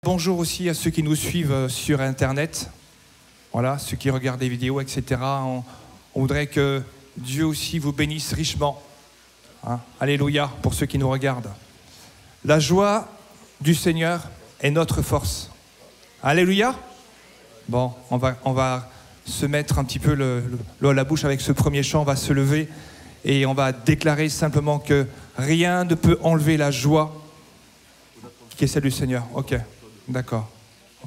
Bonjour aussi à ceux qui nous suivent sur Internet, voilà, ceux qui regardent des vidéos, etc. On voudrait que Dieu aussi vous bénisse richement. Hein? Alléluia pour ceux qui nous regardent. La joie du Seigneur est notre force. Alléluia. Bon, on va se mettre un petit peu l'eau à la bouche avec ce premier chant. On va se lever et on va déclarer simplement que rien ne peut enlever la joie qui est celle du Seigneur. Ok, d'accord.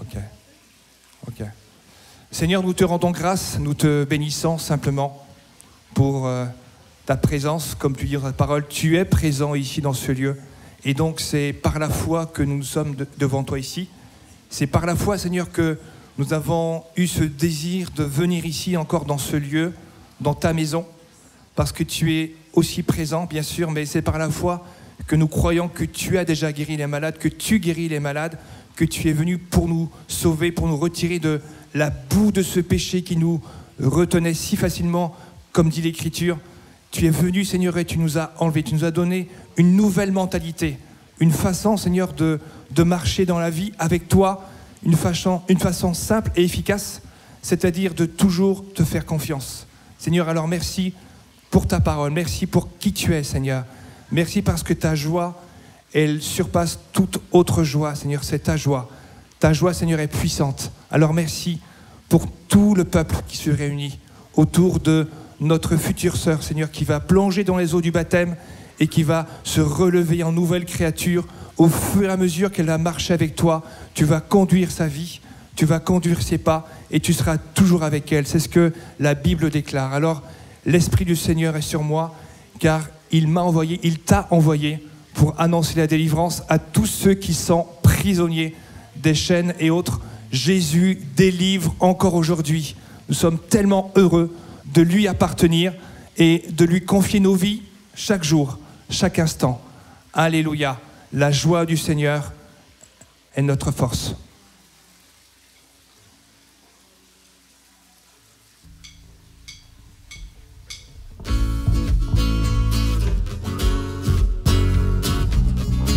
Ok. Seigneur, nous te rendons grâce, nous te bénissons simplement pour ta présence. Comme tu dis dans ta parole, tu es présent ici dans ce lieu. Et donc c'est par la foi que nous sommes devant toi ici. C'est par la foi, Seigneur, que nous avons eu ce désir de venir ici encore dans ce lieu, dans ta maison, parce que tu es aussi présent, bien sûr, mais c'est par la foi que nous croyons que tu as déjà guéri les malades, que tu guéris les malades, que tu es venu pour nous sauver, pour nous retirer de la boue de ce péché qui nous retenait si facilement, comme dit l'Écriture. Tu es venu, Seigneur, et tu nous as enlevé, tu nous as donné une nouvelle mentalité, une façon, Seigneur, de marcher dans la vie avec toi, une façon simple et efficace, c'est-à-dire de toujours te faire confiance. Seigneur, alors merci pour ta parole, merci pour qui tu es, Seigneur. Merci parce que ta joie, elle surpasse toute autre joie, Seigneur, c'est ta joie. Ta joie, Seigneur, est puissante. Alors merci pour tout le peuple qui se réunit autour de notre future sœur, Seigneur, qui va plonger dans les eaux du baptême et qui va se relever en nouvelle créature. Au fur et à mesure qu'elle va marcher avec toi, tu vas conduire sa vie, tu vas conduire ses pas et tu seras toujours avec elle. C'est ce que la Bible déclare. Alors, l'Esprit du Seigneur est sur moi, car il t'a envoyé pour annoncer la délivrance à tous ceux qui sont prisonniers des chaînes et autres. Jésus délivre encore aujourd'hui. Nous sommes tellement heureux de lui appartenir et de lui confier nos vies chaque jour, chaque instant. Alléluia. La joie du Seigneur est notre force.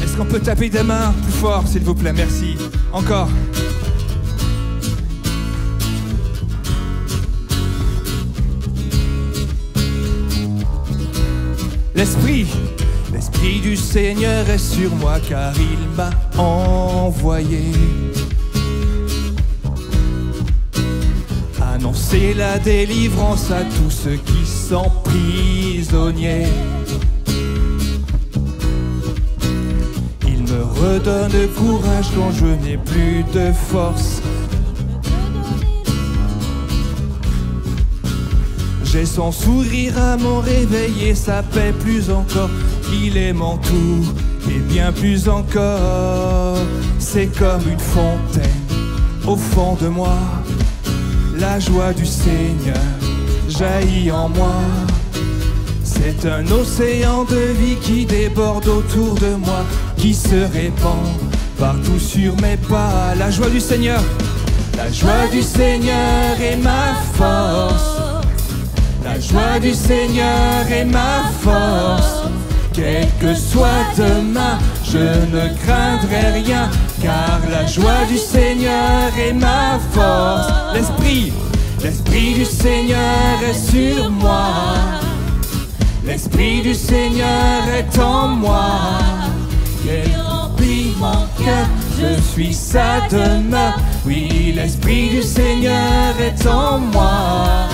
Est-ce qu'on peut taper des mains plus fort, s'il vous plaît? Merci. Encore. L'Esprit du Seigneur est sur moi car il m'a envoyé annoncer la délivrance à tous ceux qui sont prisonniers. Il me redonne courage quand je n'ai plus de force. J'ai son sourire à mon réveil et sa paix plus encore. Il est mon tout et bien plus encore. C'est comme une fontaine au fond de moi. La joie du Seigneur jaillit en moi. C'est un océan de vie qui déborde autour de moi, qui se répand partout sur mes pas. La joie du Seigneur, la joie du Seigneur est ma force. La joie du Seigneur est ma force. Quel que soit demain, je ne craindrai rien, car la joie du Seigneur est ma force. L'Esprit du Seigneur est sur moi. L'Esprit du Seigneur est en moi. Il remplit mon cœur, je suis sa demeure. Oui, l'Esprit du Seigneur est en moi.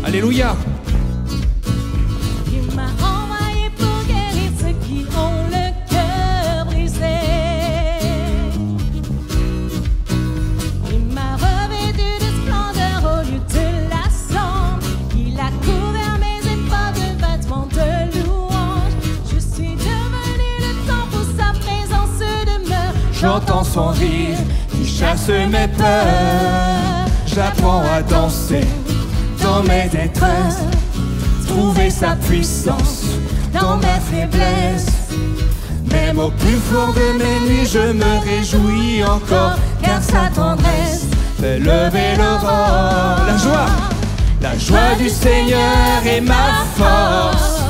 Alléluia. Il m'a envoyé pour guérir ceux qui ont le cœur brisé. Il m'a revêtu de splendeur au lieu de la cendre. Il a couvert mes épaules de vêtements de louange. Je suis devenu le temple où sa présence demeure. J'entends son rire qui chasse mes peurs. J'apprends à danser dans mes détresses, trouver sa puissance dans ma faiblesse. Même au plus fort de mes nuits, je me réjouis encore, car sa tendresse fait lever l'aurore. La joie du Seigneur est ma force.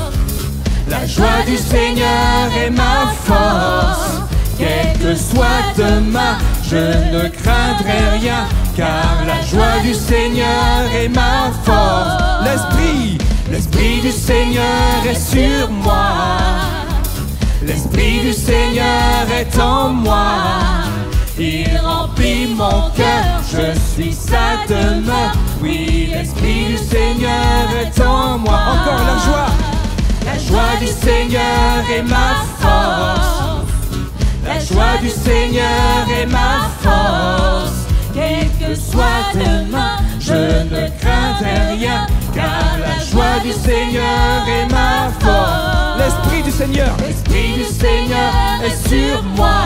La joie du Seigneur est ma force. Quel que soit demain, je ne craindrai rien, car la joie du Seigneur est ma force. L'Esprit du Seigneur est sur moi. L'Esprit du Seigneur est en moi. Il remplit mon cœur, je suis sa demeure. Oui, l'Esprit du Seigneur est en moi. Encore la joie. La joie du Seigneur est ma force. La joie du Seigneur est ma force. Quel que soit demain, je ne craindrai rien, car la joie du Seigneur est ma force. L'Esprit du Seigneur est sur moi.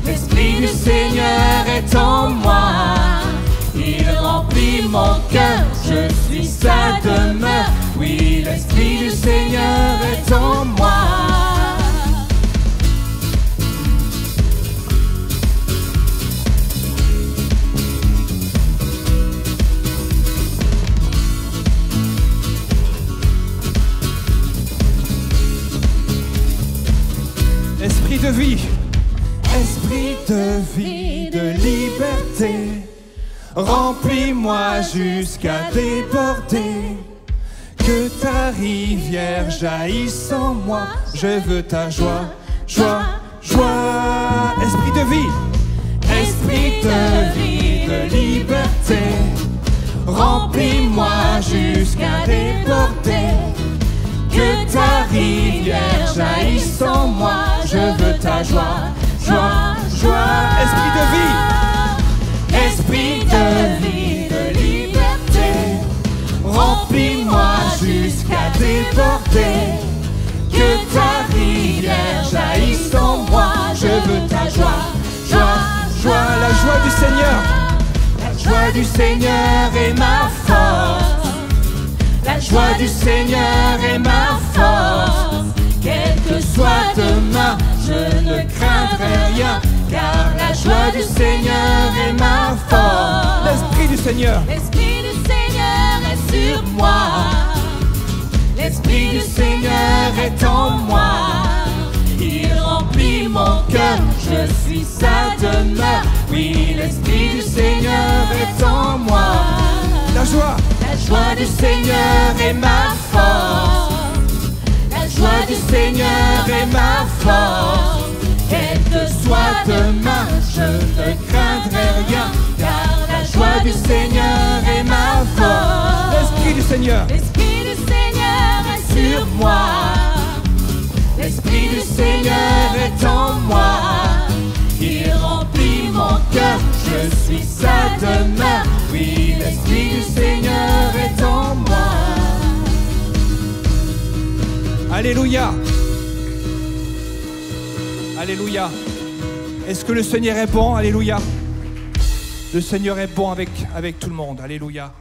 L'Esprit du Seigneur est en moi. Il remplit mon cœur, je suis sa demeure. Oui, l'Esprit du Seigneur est en moi. Esprit de vie, de liberté, remplis-moi jusqu'à déborder. Que ta rivière jaillisse en moi, je veux ta joie, joie, joie. Esprit de vie, de liberté, remplis-moi jusqu'à déborder. Que ta rivière jaillisse en moi, je veux ta joie, joie, joie. Esprit de vie, de liberté, remplis-moi jusqu'à déborder. Que ta rivière jaillisse en moi, je veux ta joie, joie, joie. La joie du Seigneur, la joie du Seigneur est ma force. La joie du Seigneur est ma force. Quel que soit demain, je ne craindrai rien, car la joie du Seigneur est ma force. L'Esprit du Seigneur est sur moi. L'Esprit du Seigneur est en moi. Il remplit mon cœur, je suis sa demeure. Oui, l'Esprit du Seigneur est en moi. La joie du Seigneur est ma force. La joie du Seigneur est ma force. Quel que soit demain, je ne craindrai rien, car la joie du Seigneur est ma force. L'Esprit du Seigneur est sur moi. L'Esprit du Seigneur est en moi. Il remplit mon cœur, je suis sa demeure. Oui, l'Esprit du Seigneur est en moi. Alléluia. Alléluia. Est-ce que le Seigneur est bon? Alléluia. Le Seigneur est bon avec tout le monde. Alléluia.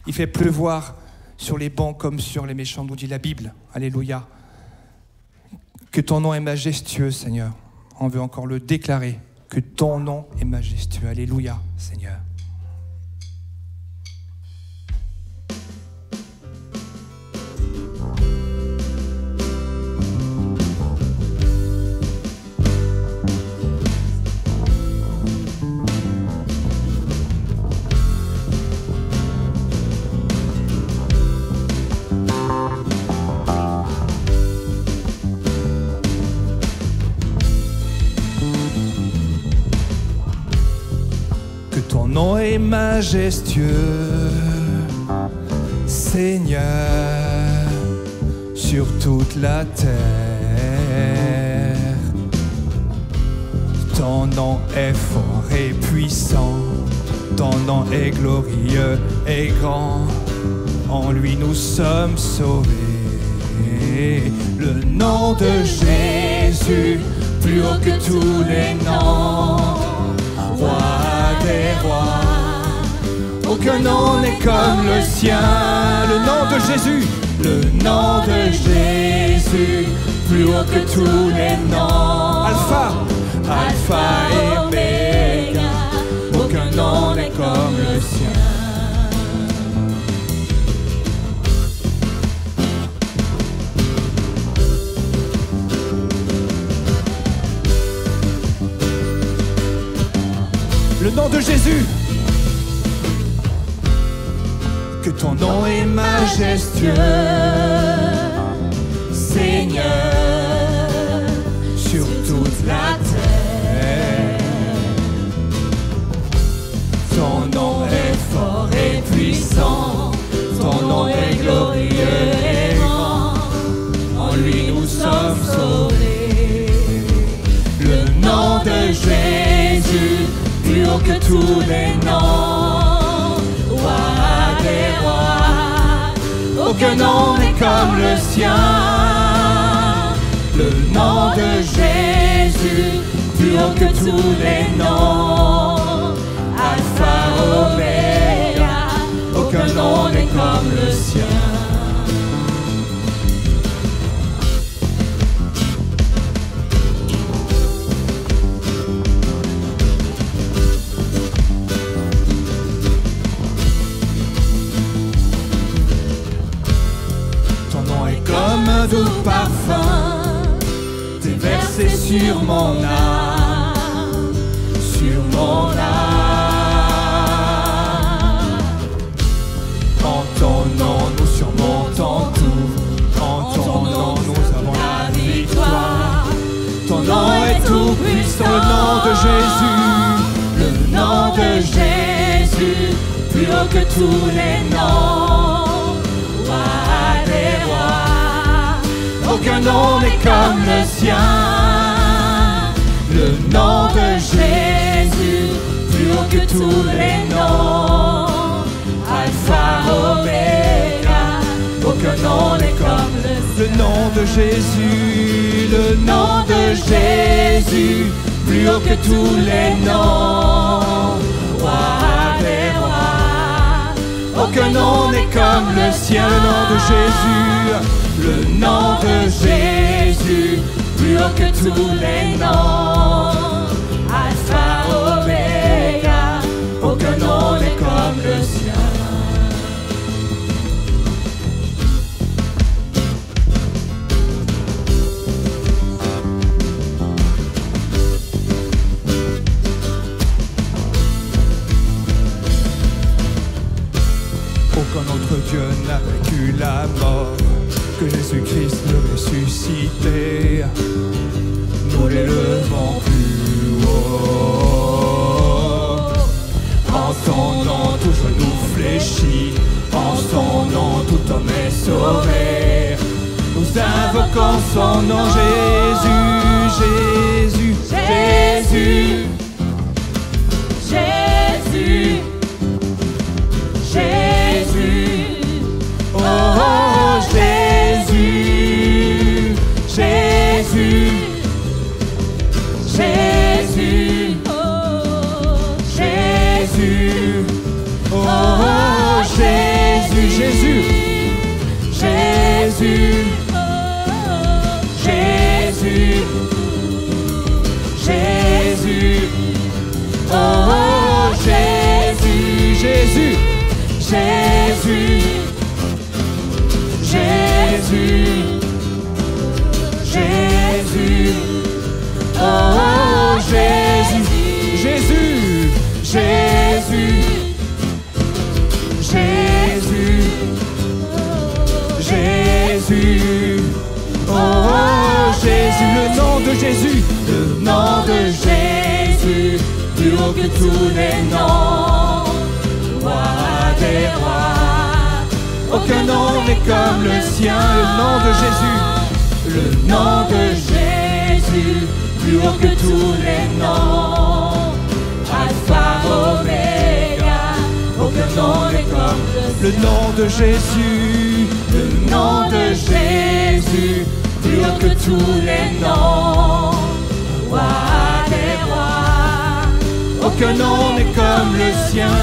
Il fait pleuvoir sur les bons comme sur les méchants, nous dit la Bible. Alléluia. Que ton nom est majestueux, Seigneur. On veut encore le déclarer. Que ton nom est majestueux. Alléluia, Seigneur. Ton nom est majestueux, Seigneur, sur toute la terre. Ton nom est fort et puissant, ton nom est glorieux et grand. En lui nous sommes sauvés. Le nom de Jésus, plus haut que tous les noms. Roi des rois, oh aucun nom n'est comme le sien. Le nom de Jésus, le nom de Jésus, plus haut que tous les noms. Alpha, Alpha et Oméga, aucun nom n'est comme le sien. Le nom de Jésus. Que ton nom est majestueux, Seigneur, sur toute la terre. Ton nom est fort et puissant, ton nom est glorieux et grand, en lui nous sommes sauvés. Le nom de Jésus, plus haut que tous les noms, roi des rois, aucun nom n'est comme le sien. Le nom de Jésus, plus haut que tous les noms, Alpha, Oméga, aucun nom n'est comme le sien. Doux parfum déversé sur mon âme, sur mon âme. En ton nom nous surmontons tout, en ton nom nous avons la victoire. Ton nom est tout puissant, le nom de Jésus, le nom de Jésus, plus haut que tous les noms, roi des rois. Aucun nom n'est comme le sien. Le nom de Jésus, plus haut que tous les noms, Alpha, Oméga, aucun nom n'est comme le nom de Jésus. Le nom de Jésus, plus haut que tous les noms, roi des rois. Aucun nom n'est comme le sien. Le nom de Jésus, le nom de Jésus, plus haut que tous les noms, Alpha, Oméga, aucun nom n'est comme le sien. Aucun autre Dieu n'a vaincu la mort que Jésus-Christ le ressuscité. Nous l'élevons plus haut. En ton nom tout genou fléchit, en son nom tout homme est sauvé. Nous invoquons son nom, Jésus, Jésus, Jésus, Jésus, Jésus, oh, oh Jésus, Jésus, Jésus, oh Jésus, oh, oh Jésus, Jésus, Jésus, Jésus, Jésus, oh, oh Jésus, Jésus, Jésus, Jésus, Jésus, oh Jésus, Jésus, Jésus, Jésus, Jésus, oh Jésus, le nom de Jésus, le nom de Jésus, plus haut que tous les noms, roi des rois, aucun nom n'est comme le sien, le nom de Jésus, le nom de Jésus, plus haut que tous les noms, Alpha, Oméga, aucun nom n'est comme le nom de Jésus, le nom de Jésus, plus haut que tous les noms, roi des rois, aucun nom n'est comme le sien,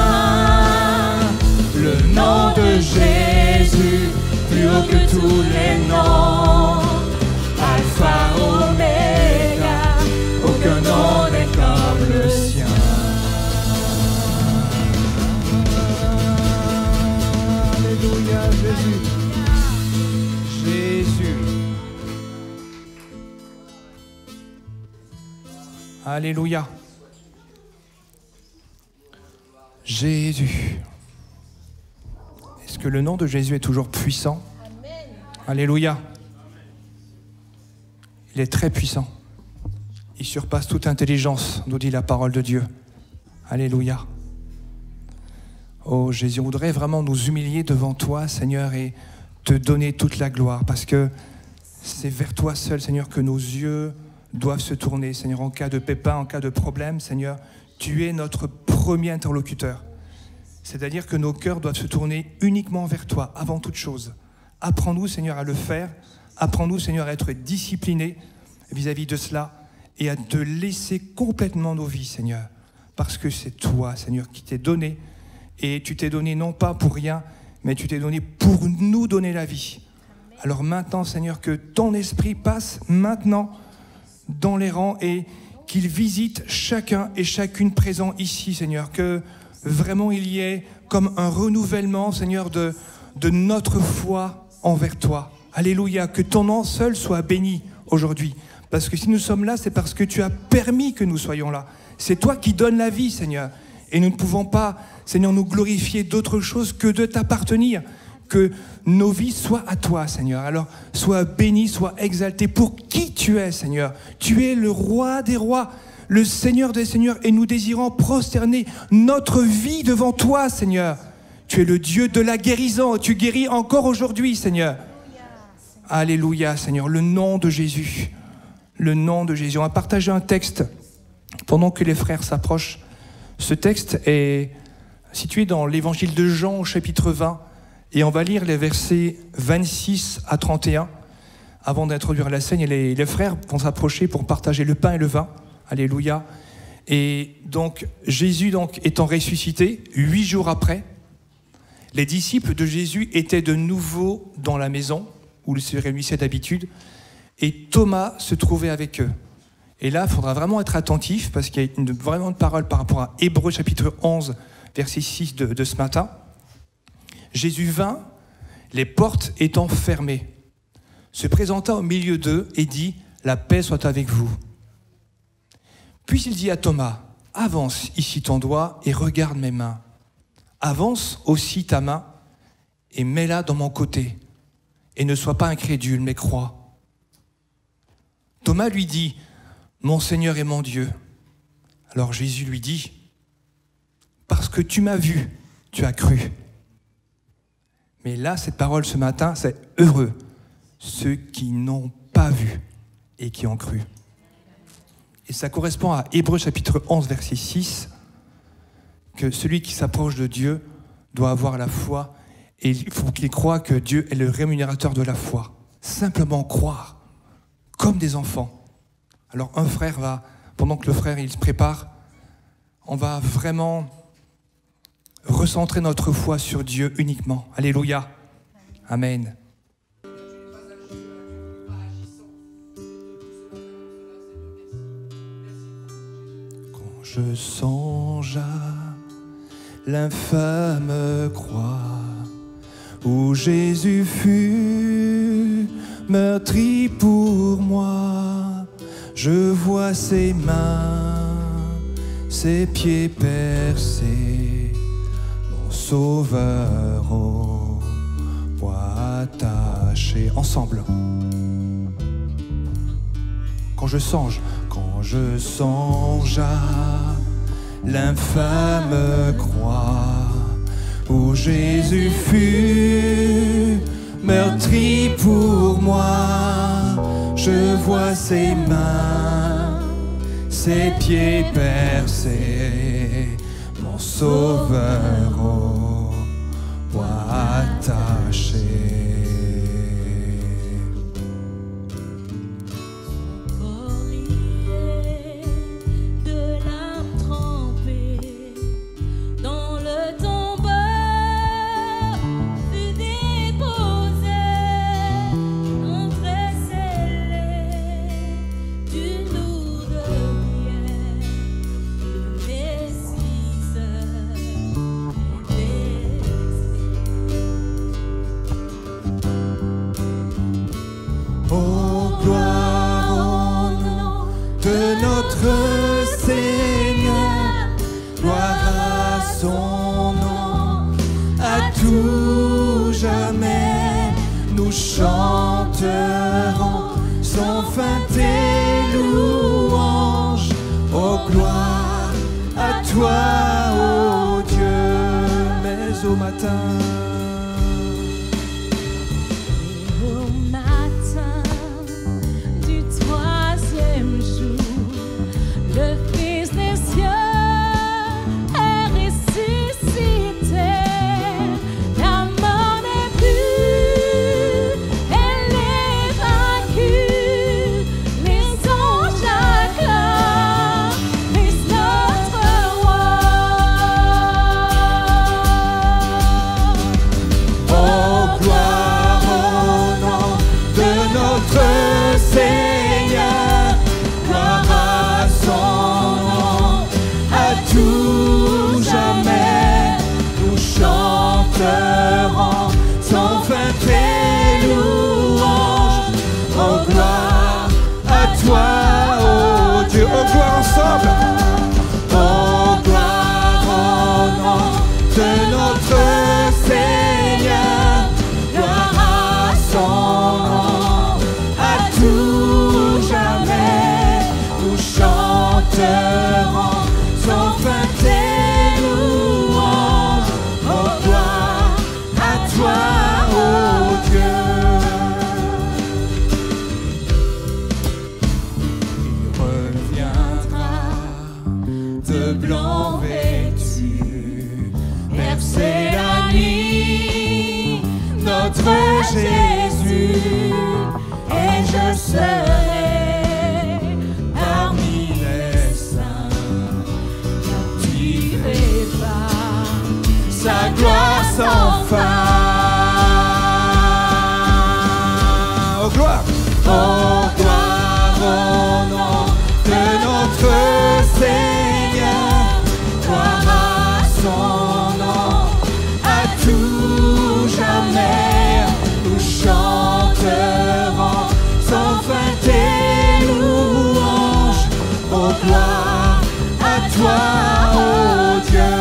Jésus. Jésus. Alléluia. Jésus. Est-ce que le nom de Jésus est toujours puissant? Alléluia. Il est très puissant. Il surpasse toute intelligence, nous dit la parole de Dieu. Alléluia. Oh Jésus, on voudrait vraiment nous humilier devant toi, Seigneur, et te donner toute la gloire, parce que c'est vers toi seul, Seigneur, que nos yeux doivent se tourner, Seigneur, en cas de pépin, en cas de problème, Seigneur, tu es notre premier interlocuteur. C'est-à-dire que nos cœurs doivent se tourner uniquement vers toi, avant toute chose. Apprends-nous, Seigneur, à le faire. Apprends-nous, Seigneur, à être disciplinés vis-à-vis de cela et à te laisser complètement nos vies, Seigneur. Parce que c'est toi, Seigneur, qui t'es donné. Et tu t'es donné non pas pour rien, mais tu t'es donné pour nous donner la vie. Alors maintenant, Seigneur, que ton esprit passe maintenant dans les rangs et qu'il visite chacun et chacune présent ici, Seigneur. Que vraiment il y ait comme un renouvellement, Seigneur, de notre foi envers toi. Alléluia, que ton nom seul soit béni aujourd'hui. Parce que si nous sommes là, c'est parce que tu as permis que nous soyons là. C'est toi qui donnes la vie, Seigneur. Et nous ne pouvons pas, Seigneur, nous glorifier d'autre chose que de t'appartenir. Que nos vies soient à toi, Seigneur. Alors, sois béni, sois exalté pour qui tu es, Seigneur. Tu es le roi des rois, le Seigneur des seigneurs, et nous désirons prosterner notre vie devant toi, Seigneur. Tu es le Dieu de la guérison. Tu guéris encore aujourd'hui, Seigneur. Alléluia, Seigneur. Le nom de Jésus. Le nom de Jésus. On va partager un texte pendant que les frères s'approchent. Ce texte est situé dans l'évangile de Jean au chapitre 20 et on va lire les versets 26 à 31 avant d'introduire la scène. Et les frères vont s'approcher pour partager le pain et le vin. Alléluia. Et donc Jésus étant ressuscité 8 jours après, les disciples de Jésus étaient de nouveau dans la maison où ils se réunissaient d'habitude et Thomas se trouvait avec eux. Et là, il faudra vraiment être attentif parce qu'il y a vraiment une parole par rapport à Hébreux chapitre 11, verset 6 de ce matin. Jésus vint, les portes étant fermées, se présenta au milieu d'eux et dit « La paix soit avec vous ». Puis il dit à Thomas « Avance ici ton doigt et regarde mes mains. Avance aussi ta main et mets-la dans mon côté. Et ne sois pas incrédule, mais crois. » Thomas lui dit « Mon Seigneur et mon Dieu. » Alors Jésus lui dit « Parce que tu m'as vu, tu as cru. » Mais là, cette parole ce matin, c'est « Heureux ceux qui n'ont pas vu et qui ont cru. » Et ça correspond à Hébreux chapitre 11, verset 6, que celui qui s'approche de Dieu doit avoir la foi et il faut qu'il croie que Dieu est le rémunérateur de la foi. Simplement croire, comme des enfants. Alors un frère va, pendant que le frère il se prépare, on va vraiment recentrer notre foi sur Dieu uniquement. Alléluia. Amen. Quand je songe à l'infâme croix où Jésus fut meurtri pour moi, je vois ses mains, ses pieds percés, mon Sauveur au bois attaché. Ensemble. Quand je songe à l'infâme croix où Jésus fut meurtri pour moi, je vois ses mains, ses pieds percés, mon Sauveur au bois attaché. tout jamais, nous chanterons sans fin tes louanges. Oh gloire à toi, ô Dieu, mais au matin. Au matin du troisième jour, le Fils des cieux est ressuscité. La mort n'est plus, elle est vaincue. Les anges acclament, Christ notre roi. Oh gloire au nom de notre Seigneur, gloire à son nom, à tout jamais, nous chanterons sans fin tes louanges. Oh gloire à toi, ô Dieu, oh gloire ensemble. Oh gloire au nom de notre Seigneur, gloire à son nom, à tout jamais, nous chanterons sans fin tes louanges. Oh gloire à toi, ô Dieu. Il reviendra de blanc vêtu, bercer la nuit, notre Jésus, et je serai parmi les saints, captivé par sa gloire sans fin. Oh gloire! Oh gloire au nom de notre Seigneur, gloire à son nom, à tout jamais, nous chanterons sans fin tes louanges. Oh gloire à toi, ô Dieu.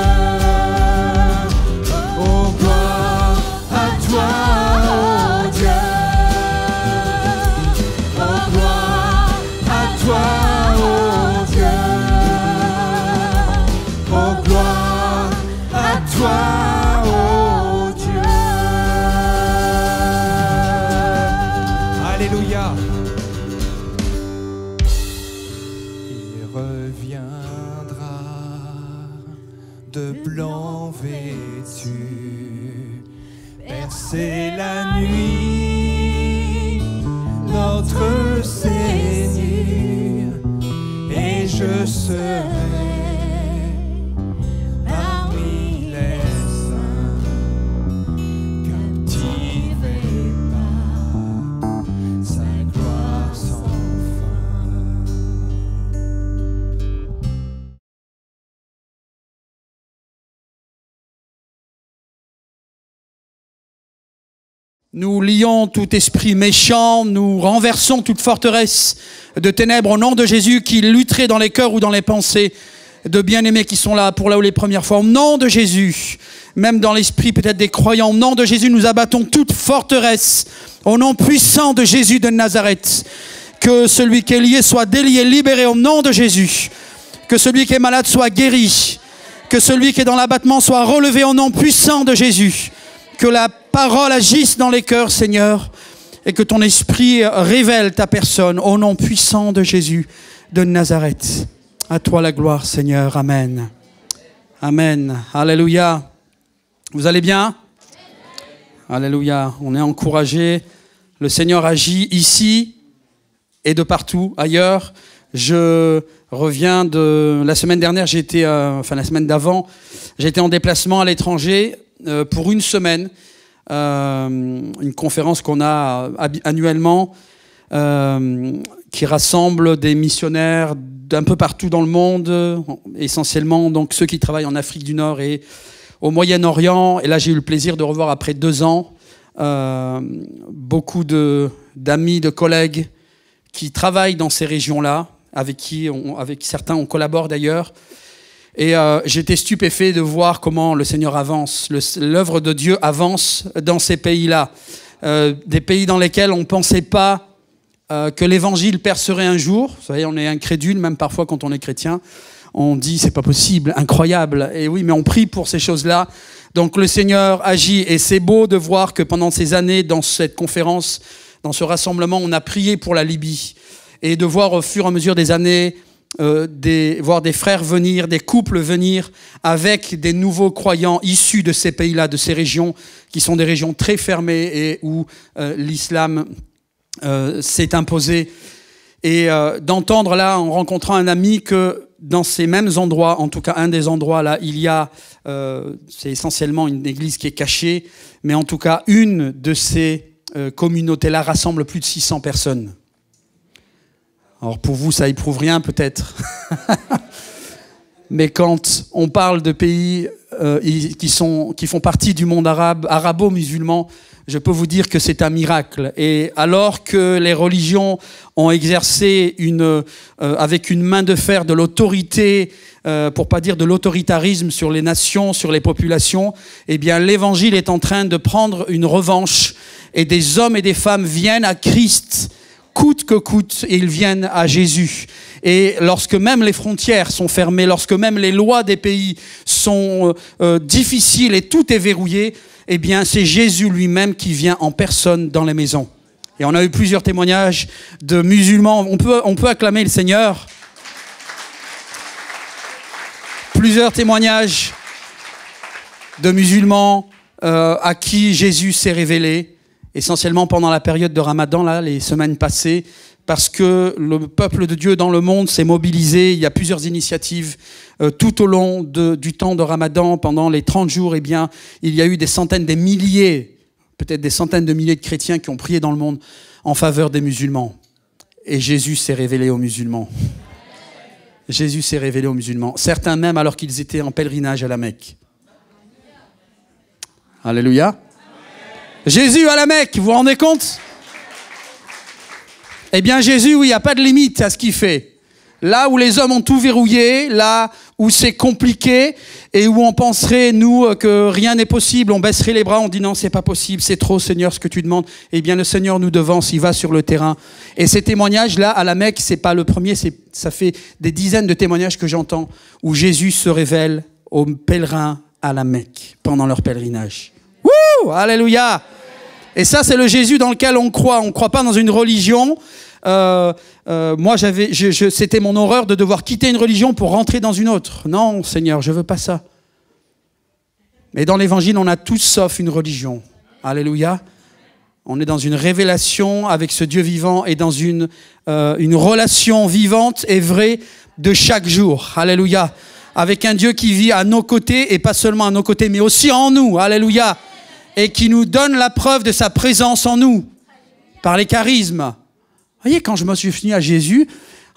Oh gloire à toi, ô Dieu. Oh gloire à toi, ô Dieu. Oh gloire à toi, ô Dieu. Alléluia. Il reviendra de blanc vêtu, bercer la nuit, notre Seigneur, et je serai parmi les saints, captivé par sa gloire sans fin. Nous lions tout esprit méchant, nous renversons toute forteresse de ténèbres au nom de Jésus qui lutterait dans les cœurs ou dans les pensées de bien-aimés qui sont là pour là ou les premières fois. Au nom de Jésus, même dans l'esprit peut-être des croyants, au nom de Jésus, nous abattons toute forteresse au nom puissant de Jésus de Nazareth. Que celui qui est lié soit délié, libéré au nom de Jésus. Que celui qui est malade soit guéri. Que celui qui est dans l'abattement soit relevé au nom puissant de Jésus. Que la parole agisse dans les cœurs, Seigneur, et que ton esprit révèle ta personne au nom puissant de Jésus de Nazareth. À toi la gloire, Seigneur. Amen. Amen. Alléluia. Vous allez bien? Alléluia. On est encouragés. Le Seigneur agit ici et de partout ailleurs. Je reviens de la semaine dernière, la semaine d'avant, j'étais en déplacement à l'étranger pour une semaine. Une conférence qu'on a annuellement qui rassemble des missionnaires d'un peu partout dans le monde, essentiellement donc ceux qui travaillent en Afrique du Nord et au Moyen-Orient. Et là, j'ai eu le plaisir de revoir après 2 ans beaucoup d'amis, de collègues qui travaillent dans ces régions-là, avec certains on collabore d'ailleurs. Et j'étais stupéfait de voir comment le Seigneur avance, l'œuvre de Dieu avance dans ces pays-là. Des pays dans lesquels on ne pensait pas que l'évangile percerait un jour. Vous savez, on est incrédule, même parfois quand on est chrétien. On dit, c'est pas possible, incroyable. Et oui, mais on prie pour ces choses-là. Donc le Seigneur agit. Et c'est beau de voir que pendant ces années, dans cette conférence, dans ce rassemblement, on a prié pour la Libye. Et de voir au fur et à mesure des années, voir des frères venir, des couples venir avec des nouveaux croyants issus de ces pays-là, de ces régions, qui sont des régions très fermées et où l'islam s'est imposé. Et d'entendre là, en rencontrant un ami, que dans ces mêmes endroits, en tout cas un des endroits là, il y a, c'est essentiellement une église qui est cachée, mais en tout cas une de ces communautés-là rassemble plus de 600 personnes. Alors pour vous, ça éprouve rien peut-être. Mais quand on parle de pays qui font partie du monde arabe, arabo-musulman, je peux vous dire que c'est un miracle. Et alors que les religions ont exercé avec une main de fer de l'autorité, pour pas dire de l'autoritarisme sur les nations, sur les populations, eh bien l'évangile est en train de prendre une revanche et des hommes et des femmes viennent à Christ coûte que coûte, et ils viennent à Jésus. Et lorsque même les frontières sont fermées, lorsque même les lois des pays sont difficiles et tout est verrouillé, eh bien c'est Jésus lui-même qui vient en personne dans les maisons. Et on a eu plusieurs témoignages de musulmans. On peut acclamer le Seigneur. Plusieurs témoignages de musulmans à qui Jésus s'est révélé, essentiellement pendant la période de Ramadan, là, les semaines passées, parce que le peuple de Dieu dans le monde s'est mobilisé. Il y a plusieurs initiatives tout au long du temps de Ramadan, pendant les 30 jours. Eh bien, il y a eu des centaines, des milliers, peut-être des centaines de milliers de chrétiens qui ont prié dans le monde en faveur des musulmans. Et Jésus s'est révélé aux musulmans. Jésus s'est révélé aux musulmans. Certains même alors qu'ils étaient en pèlerinage à la Mecque. Alléluia. Jésus à la Mecque, vous vous rendez compte? Eh bien Jésus, oui, il n'y a pas de limite à ce qu'il fait. Là où les hommes ont tout verrouillé, là où c'est compliqué et où on penserait, nous, que rien n'est possible, on baisserait les bras, on dit non, c'est pas possible, c'est trop Seigneur ce que tu demandes. Eh bien le Seigneur nous devance, il va sur le terrain. Et ces témoignages-là à la Mecque, c'est pas le premier, ça fait des dizaines de témoignages que j'entends où Jésus se révèle aux pèlerins à la Mecque pendant leur pèlerinage. Wouh! Alléluia! Et ça, c'est le Jésus dans lequel on croit. On ne croit pas dans une religion. Moi, c'était mon horreur de devoir quitter une religion pour rentrer dans une autre. Non, Seigneur, je ne veux pas ça. Mais dans l'Évangile, on a tout sauf une religion. Alléluia. On est dans une révélation avec ce Dieu vivant et dans une relation vivante et vraie de chaque jour. Alléluia. Avec un Dieu qui vit à nos côtés, et pas seulement à nos côtés, mais aussi en nous. Alléluia. Et qui nous donne la preuve de sa présence en nous, par les charismes. Vous voyez, quand je me suis venu à Jésus,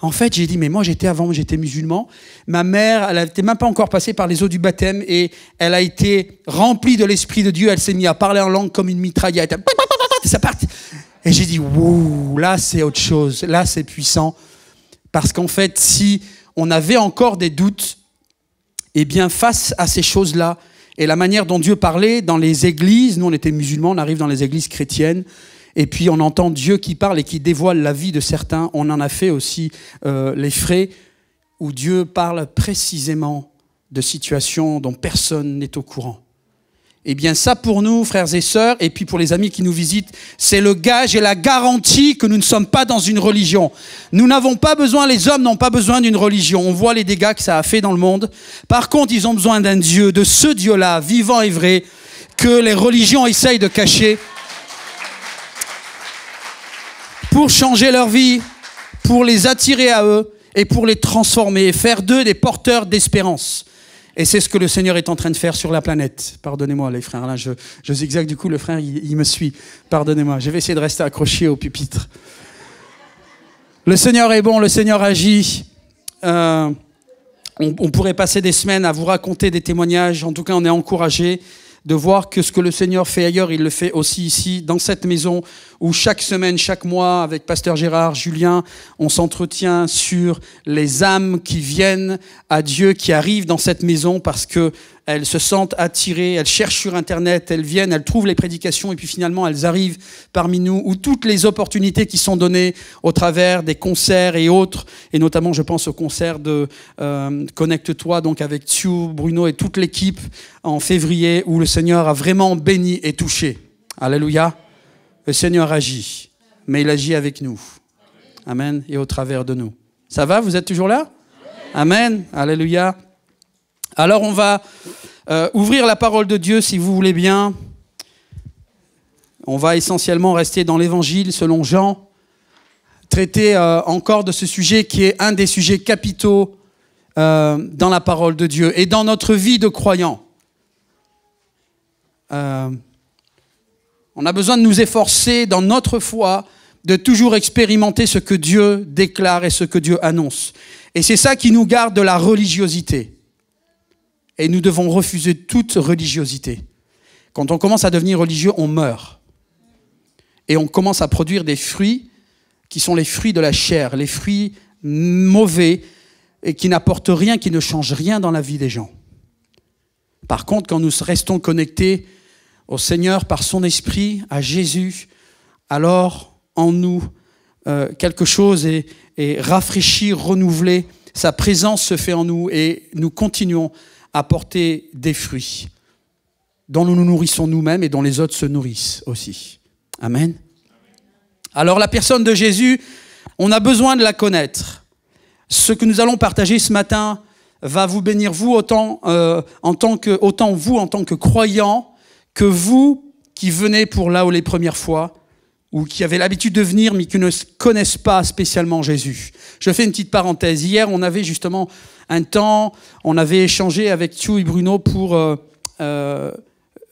en fait, j'ai dit, mais moi, j'étais musulman. Ma mère, elle n'était même pas encore passée par les eaux du baptême, et elle a été remplie de l'Esprit de Dieu. Elle s'est mise à parler en langue comme une mitraillette. Ça part. Et j'ai dit, ouh, là, c'est autre chose. Là, c'est puissant. Parce qu'en fait, si on avait encore des doutes, eh bien, face à ces choses-là, et la manière dont Dieu parlait dans les églises, nous on était musulmans, on arrive dans les églises chrétiennes, et puis on entend Dieu qui parle et qui dévoile la vie de certains. On en a fait aussi les frais, où Dieu parle précisément de situations dont personne n'est au courant. Eh bien ça pour nous, frères et sœurs, et puis pour les amis qui nous visitent, c'est le gage et la garantie que nous ne sommes pas dans une religion. Nous n'avons pas besoin, les hommes n'ont pas besoin d'une religion. On voit les dégâts que ça a fait dans le monde. Par contre, ils ont besoin d'un Dieu, de ce Dieu-là, vivant et vrai, que les religions essayent de cacher pour changer leur vie, pour les attirer à eux et pour les transformer, faire d'eux des porteurs d'espérance. Et c'est ce que le Seigneur est en train de faire sur la planète. Pardonnez-moi les frères, là je zigzague, du coup le frère il me suit. Pardonnez-moi, je vais essayer de rester accroché au pupitre. Le Seigneur est bon, le Seigneur agit. On pourrait passer des semaines à vous raconter des témoignages. En tout cas, on est encouragés de voir que ce que le Seigneur fait ailleurs, il le fait aussi ici, dans cette maison, où chaque semaine, chaque mois, avec Pasteur Gérard, Julien, on s'entretient sur les âmes qui viennent à Dieu, qui arrivent dans cette maison parce qu'elles se sentent attirées, elles cherchent sur Internet, elles viennent, elles trouvent les prédications et puis finalement elles arrivent parmi nous, où toutes les opportunités qui sont données au travers des concerts et autres, et notamment je pense au concert de Connecte-toi, donc avec Thiou, Bruno et toute l'équipe en février, où le Seigneur a vraiment béni et touché. Alléluia. Le Seigneur agit, mais il agit avec nous. Amen. Et au travers de nous. Ça va? Vous êtes toujours là? Amen. Alléluia. Alors on va ouvrir la parole de Dieu, si vous voulez bien. On va essentiellement rester dans l'Évangile selon Jean, traiter encore de ce sujet qui est un des sujets capitaux dans la parole de Dieu et dans notre vie de croyant. On a besoin de nous efforcer dans notre foi de toujours expérimenter ce que Dieu déclare et ce que Dieu annonce. Et c'est ça qui nous garde de la religiosité. Et nous devons refuser toute religiosité. Quand on commence à devenir religieux, on meurt. Et on commence à produire des fruits qui sont les fruits de la chair, les fruits mauvais et qui n'apportent rien, qui ne changent rien dans la vie des gens. Par contre, quand nous restons connectés au Seigneur par son esprit, à Jésus, alors en nous, quelque chose est rafraîchi, renouvelé, sa présence se fait en nous et nous continuons à porter des fruits dont nous nous nourrissons nous-mêmes et dont les autres se nourrissent aussi. Amen. Alors la personne de Jésus, on a besoin de la connaître. Ce que nous allons partager ce matin va vous bénir vous autant vous en tant que croyants que vous qui venez pour là où les premières fois ou qui avez l'habitude de venir mais qui ne connaissent pas spécialement Jésus. Je fais une petite parenthèse. Hier, on avait justement un temps, on avait échangé avec Thiou et Bruno pour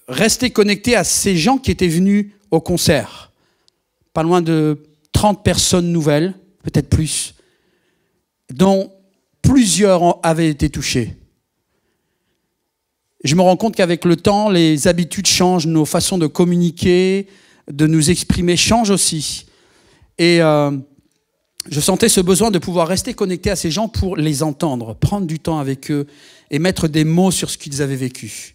rester connectés à ces gens qui étaient venus au concert. Pas loin de 30 personnes nouvelles, peut-être plus, dont plusieurs avaient été touchés. Je me rends compte qu'avec le temps, les habitudes changent, nos façons de communiquer, de nous exprimer changent aussi. Et je sentais ce besoin de pouvoir rester connecté à ces gens pour les entendre, prendre du temps avec eux et mettre des mots sur ce qu'ils avaient vécu.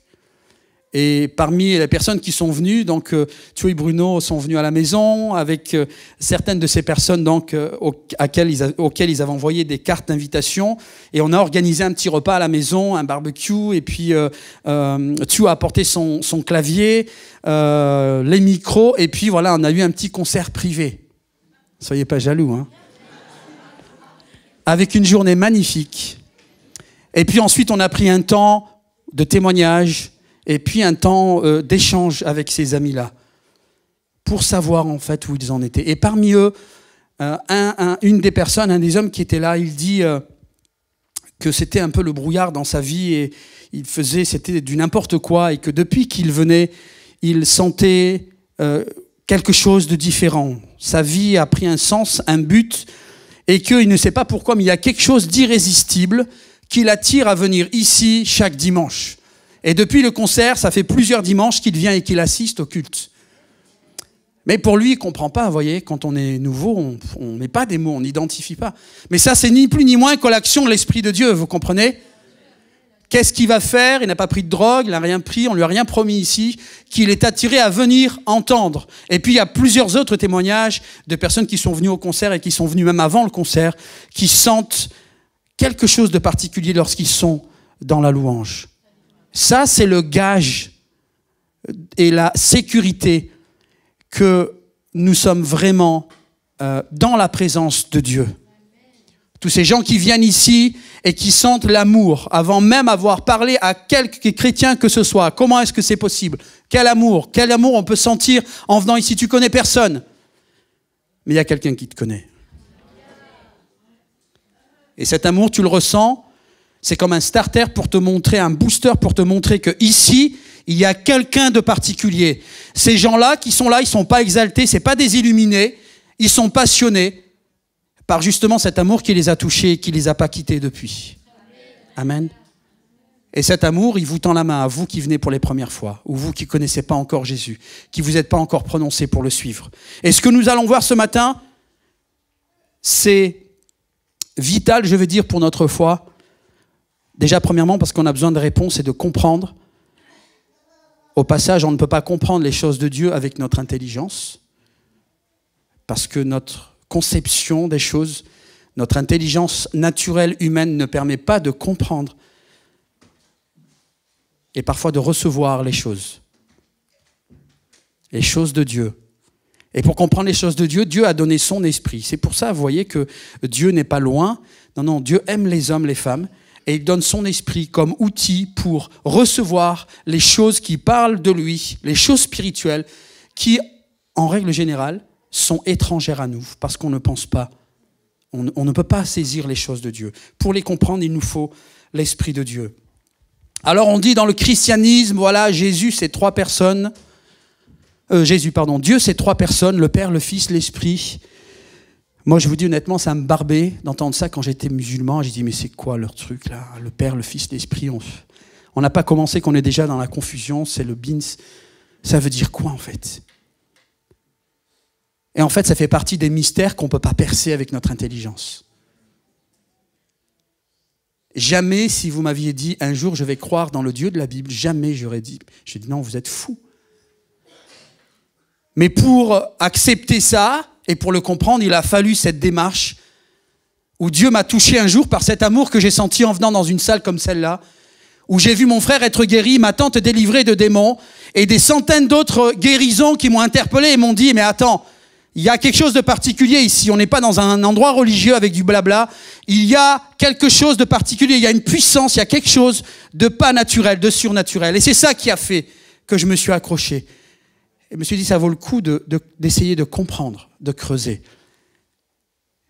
Et parmi les personnes qui sont venues, donc Thiou et Bruno sont venus à la maison avec certaines de ces personnes donc, auxquelles ils avaient envoyé des cartes d'invitation. Et on a organisé un petit repas à la maison, un barbecue. Et puis Thiou a apporté son clavier, les micros. Et puis voilà, on a eu un petit concert privé. Soyez pas jaloux, hein. Avec une journée magnifique. Et puis ensuite, on a pris un temps de témoignage. Et puis un temps d'échange avec ces amis-là, pour savoir en fait où ils en étaient. Et parmi eux, une des personnes, un des hommes qui était là, il dit que c'était un peu le brouillard dans sa vie et c'était du n'importe quoi et que depuis qu'il venait, il sentait quelque chose de différent. Sa vie a pris un sens, un but, et qu'il ne sait pas pourquoi, mais il y a quelque chose d'irrésistible qui l'attire à venir ici chaque dimanche. Et depuis le concert, ça fait plusieurs dimanches qu'il vient et qu'il assiste au culte. Mais pour lui, il ne comprend pas, vous voyez, quand on est nouveau, on ne met pas des mots, on n'identifie pas. Mais ça, c'est ni plus ni moins que l'action de l'Esprit de Dieu, vous comprenez? Qu'est-ce qu'il va faire? Il n'a pas pris de drogue, il n'a rien pris, on ne lui a rien promis ici, qu'il est attiré à venir entendre. Et puis il y a plusieurs autres témoignages de personnes qui sont venues au concert et qui sont venues même avant le concert, qui sentent quelque chose de particulier lorsqu'ils sont dans la louange. Ça, c'est le gage et la sécurité que nous sommes vraiment dans la présence de Dieu. Tous ces gens qui viennent ici et qui sentent l'amour, avant même avoir parlé à quelque chrétien que ce soit. Comment est-ce que c'est possible? Quel amour on peut sentir en venant ici? Tu connais personne, mais il y a quelqu'un qui te connaît. Et cet amour, tu le ressens. C'est comme un starter pour te montrer, un booster pour te montrer que ici, il y a quelqu'un de particulier. Ces gens-là qui sont là, ils ne sont pas exaltés, ce n'est pas des illuminés, ils sont passionnés par justement cet amour qui les a touchés et qui ne les a pas quittés depuis. Amen. Et cet amour, il vous tend la main à vous qui venez pour les premières fois, ou vous qui ne connaissez pas encore Jésus, qui vous êtes pas encore prononcé pour le suivre. Et ce que nous allons voir ce matin, c'est vital, je veux dire, pour notre foi. Déjà, premièrement, parce qu'on a besoin de réponses et de comprendre. Au passage, on ne peut pas comprendre les choses de Dieu avec notre intelligence, parce que notre conception des choses, notre intelligence naturelle humaine ne permet pas de comprendre et parfois de recevoir les choses de Dieu. Et pour comprendre les choses de Dieu, Dieu a donné son esprit. C'est pour ça, vous voyez, que Dieu n'est pas loin. Non, Dieu aime les hommes, les femmes, et il donne son esprit comme outil pour recevoir les choses qui parlent de lui, les choses spirituelles, qui, en règle générale, sont étrangères à nous, parce qu'on ne pense pas. On ne peut pas saisir les choses de Dieu. Pour les comprendre, il nous faut l'esprit de Dieu. Alors on dit dans le christianisme, voilà, Dieu c'est trois personnes, le Père, le Fils, l'Esprit. Moi je vous dis honnêtement, ça me barbait d'entendre ça quand j'étais musulman. J'ai dit mais c'est quoi leur truc là, le Père, le Fils, l'Esprit, on n'a pas commencé qu'on est déjà dans la confusion, c'est le bins. Ça veut dire quoi en fait? Et en fait ça fait partie des mystères qu'on ne peut pas percer avec notre intelligence. Jamais, si vous m'aviez dit un jour je vais croire dans le Dieu de la Bible, jamais j'ai dit non, vous êtes fous. Mais pour accepter ça et pour le comprendre, il a fallu cette démarche où Dieu m'a touché un jour par cet amour que j'ai senti en venant dans une salle comme celle-là, où j'ai vu mon frère être guéri, ma tante délivrée de démons et des centaines d'autres guérisons qui m'ont interpellé et m'ont dit mais attends, il y a quelque chose de particulier ici, on n'est pas dans un endroit religieux avec du blabla, il y a quelque chose de particulier, il y a une puissance, il y a quelque chose de pas naturel, de surnaturel. Et c'est ça qui a fait que je me suis accroché. Et je me suis dit, ça vaut le coup d'essayer de comprendre, de creuser.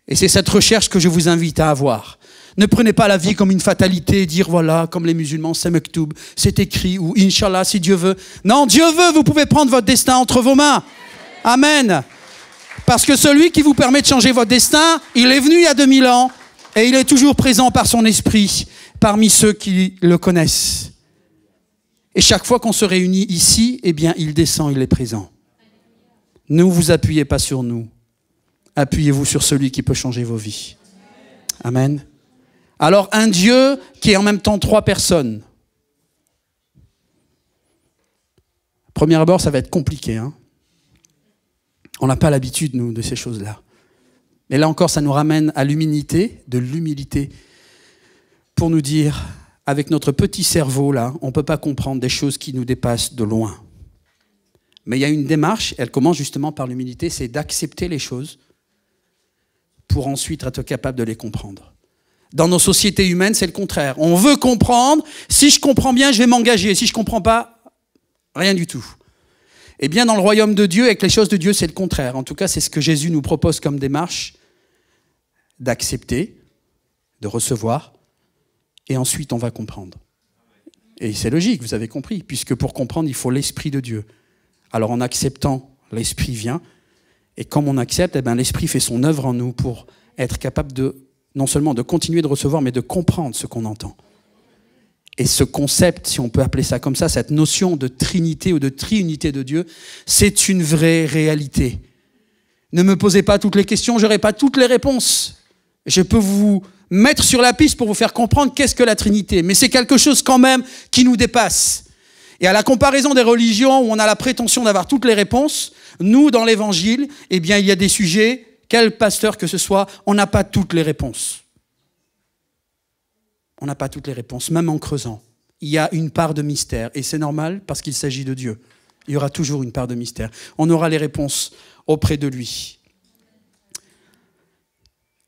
Et c'est cette recherche que je vous invite à avoir. Ne prenez pas la vie comme une fatalité, dire voilà, comme les musulmans, c'est mektoub, c'est écrit, ou Inch'Allah, si Dieu veut. Non, Dieu veut, vous pouvez prendre votre destin entre vos mains. Amen. Parce que celui qui vous permet de changer votre destin, il est venu il y a 2000 ans et il est toujours présent par son esprit parmi ceux qui le connaissent. Et chaque fois qu'on se réunit ici, eh bien, il descend, il est présent. Ne vous appuyez pas sur nous. Appuyez-vous sur celui qui peut changer vos vies. Amen. Alors, un Dieu qui est en même temps trois personnes. Premier abord, ça va être compliqué, hein. On n'a pas l'habitude, nous, de ces choses-là. Mais là encore, ça nous ramène à l'humilité, de l'humilité, pour nous dire, avec notre petit cerveau, là, on ne peut pas comprendre des choses qui nous dépassent de loin. Mais il y a une démarche, elle commence justement par l'humilité, c'est d'accepter les choses pour ensuite être capable de les comprendre. Dans nos sociétés humaines, c'est le contraire. On veut comprendre, si je comprends bien, je vais m'engager, si je ne comprends pas, rien du tout. Eh bien, dans le royaume de Dieu, avec les choses de Dieu, c'est le contraire. En tout cas, c'est ce que Jésus nous propose comme démarche, d'accepter, de recevoir, et ensuite on va comprendre. Et c'est logique, vous avez compris, puisque pour comprendre, il faut l'Esprit de Dieu. Alors en acceptant, l'Esprit vient, et comme on accepte, eh bien, l'Esprit fait son œuvre en nous pour être capable de, non seulement de continuer de recevoir, mais de comprendre ce qu'on entend. Et ce concept, si on peut appeler ça comme ça, cette notion de trinité ou de triunité de Dieu, c'est une vraie réalité. Ne me posez pas toutes les questions, je n'aurai pas toutes les réponses. Je peux vous mettre sur la piste pour vous faire comprendre qu'est-ce que la Trinité. Mais c'est quelque chose quand même qui nous dépasse. Et à la comparaison des religions où on a la prétention d'avoir toutes les réponses, nous, dans l'Évangile, eh bien, il y a des sujets, quel pasteur que ce soit, on n'a pas toutes les réponses. On n'a pas toutes les réponses, même en creusant. Il y a une part de mystère, et c'est normal parce qu'il s'agit de Dieu. Il y aura toujours une part de mystère. On aura les réponses auprès de lui.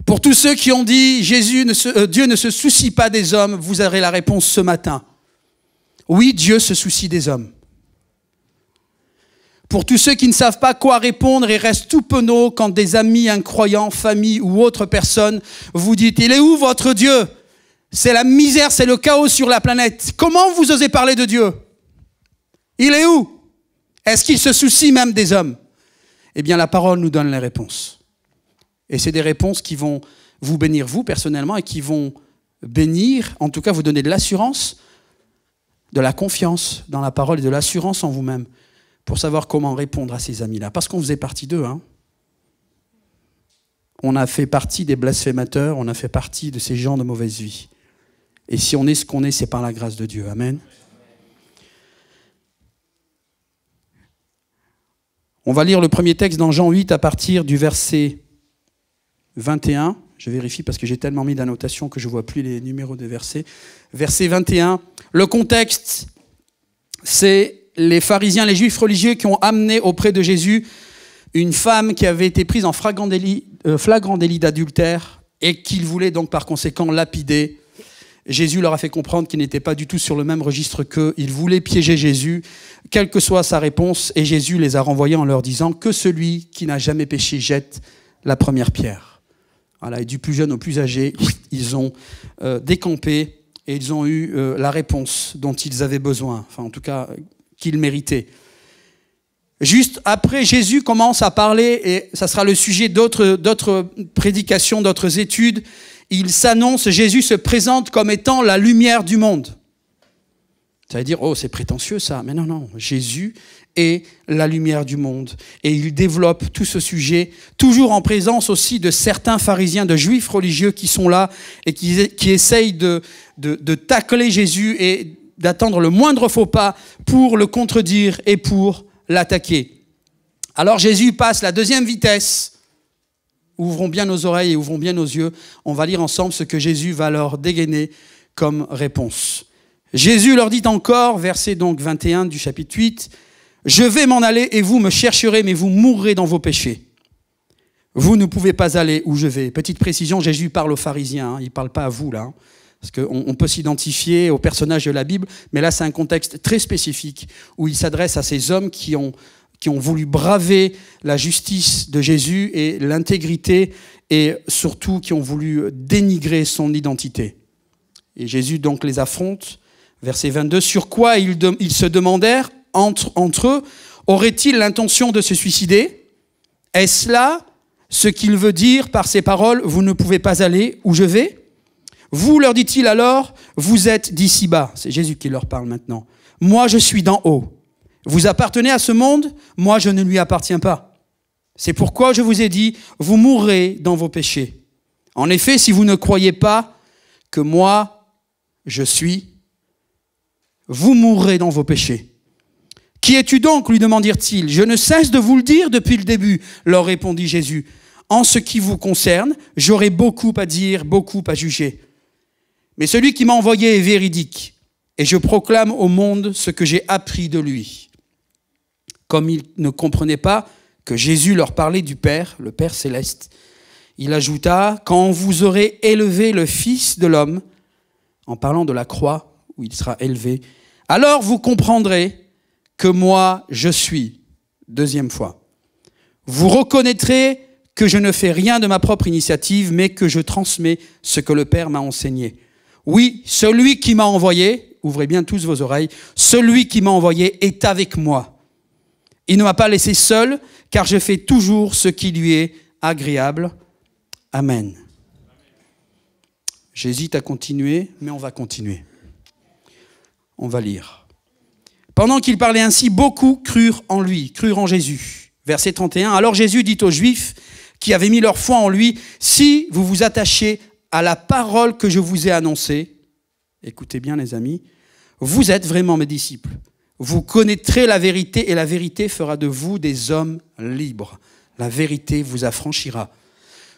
Pour tous ceux qui ont dit Dieu ne se soucie pas des hommes, vous aurez la réponse ce matin. Oui, Dieu se soucie des hommes. Pour tous ceux qui ne savent pas quoi répondre et restent tout penauds quand des amis incroyants, famille ou autres personnes vous disent « Il est où votre Dieu ?» C'est la misère, c'est le chaos sur la planète. Comment vous osez parler de Dieu? Il est où? Est-ce qu'il se soucie même des hommes? Eh bien, la parole nous donne les réponses. Et c'est des réponses qui vont vous bénir, vous, personnellement, et qui vont bénir, en tout cas vous donner de l'assurance de la confiance dans la parole et de l'assurance en vous-même pour savoir comment répondre à ces amis-là. Parce qu'on faisait partie d'eux. Hein. On a fait partie des blasphémateurs, on a fait partie de ces gens de mauvaise vie. Et si on est ce qu'on est, c'est par la grâce de Dieu. Amen. On va lire le premier texte dans Jean 8 à partir du verset 21. Je vérifie parce que j'ai tellement mis d'annotations que je ne vois plus les numéros des versets. Verset 21. Le contexte, c'est les pharisiens, les juifs religieux qui ont amené auprès de Jésus une femme qui avait été prise en flagrant délit d'adultère et qu'ils voulaient donc par conséquent lapider. Jésus leur a fait comprendre qu'il n'était pas du tout sur le même registre qu'eux. Ils voulaient piéger Jésus, quelle que soit sa réponse, et Jésus les a renvoyés en leur disant que celui qui n'a jamais péché jette la première pierre. Voilà, et du plus jeune au plus âgé, ils ont décampé et ils ont eu la réponse dont ils avaient besoin, enfin en tout cas qu'ils méritaient. Juste après, Jésus commence à parler, et ça sera le sujet d'autres prédications, d'autres études. Il s'annonce, Jésus se présente comme étant la lumière du monde. Ça veut dire, oh c'est prétentieux ça, mais non, Jésus est la lumière du monde. Et il développe tout ce sujet, toujours en présence aussi de certains pharisiens, de juifs religieux qui sont là et qui essayent de tacler Jésus et d'attendre le moindre faux pas pour le contredire et pour l'attaquer. Alors Jésus passe la deuxième vitesse. Ouvrons bien nos oreilles et ouvrons bien nos yeux. On va lire ensemble ce que Jésus va leur dégainer comme réponse. Jésus leur dit encore, verset donc 21 du chapitre 8, « Je vais m'en aller et vous me chercherez, mais vous mourrez dans vos péchés. Vous ne pouvez pas aller où je vais. » Petite précision, Jésus parle aux pharisiens, il ne parle pas à vous là. Parce qu'on peut s'identifier aux personnages de la Bible, mais là c'est un contexte très spécifique où il s'adresse à ces hommes qui ont voulu braver la justice de Jésus et l'intégrité, et surtout qui ont voulu dénigrer son identité. Et Jésus donc les affronte. Verset 22, « Sur quoi ils se demandèrent entre eux, aurait-il l'intention de se suicider? Est-ce là ce qu'il veut dire par ces paroles, vous ne pouvez pas aller où je vais? Vous, leur dit-il alors, vous êtes d'ici bas. » C'est Jésus qui leur parle maintenant. « Moi, je suis d'en haut. Vous appartenez à ce monde, moi je ne lui appartiens pas. C'est pourquoi je vous ai dit, vous mourrez dans vos péchés. En effet, si vous ne croyez pas que moi je suis, vous mourrez dans vos péchés. Qui es-tu donc, lui demandirent-ils. Je ne cesse de vous le dire depuis le début, leur répondit Jésus. En ce qui vous concerne, j'aurai beaucoup à dire, beaucoup à juger. Mais celui qui m'a envoyé est véridique, et je proclame au monde ce que j'ai appris de lui. Comme ils ne comprenaient pas que Jésus leur parlait du Père, le Père céleste, il ajouta, « Quand vous aurez élevé le Fils de l'homme, en parlant de la croix où il sera élevé, alors vous comprendrez que moi je suis. » Deuxième fois. « Vous reconnaîtrez que je ne fais rien de ma propre initiative, mais que je transmets ce que le Père m'a enseigné. Oui, celui qui m'a envoyé, ouvrez bien tous vos oreilles, celui qui m'a envoyé est avec moi. Il ne m'a pas laissé seul, car je fais toujours ce qui lui est agréable. Amen. » J'hésite à continuer, mais on va continuer. On va lire. Pendant qu'il parlait ainsi, beaucoup crurent en lui, crurent en Jésus. Verset 31. Alors Jésus dit aux Juifs qui avaient mis leur foi en lui, « Si vous vous attachez à la parole que je vous ai annoncée, écoutez bien les amis, vous êtes vraiment mes disciples. Vous connaîtrez la vérité et la vérité fera de vous des hommes libres. La vérité vous affranchira. »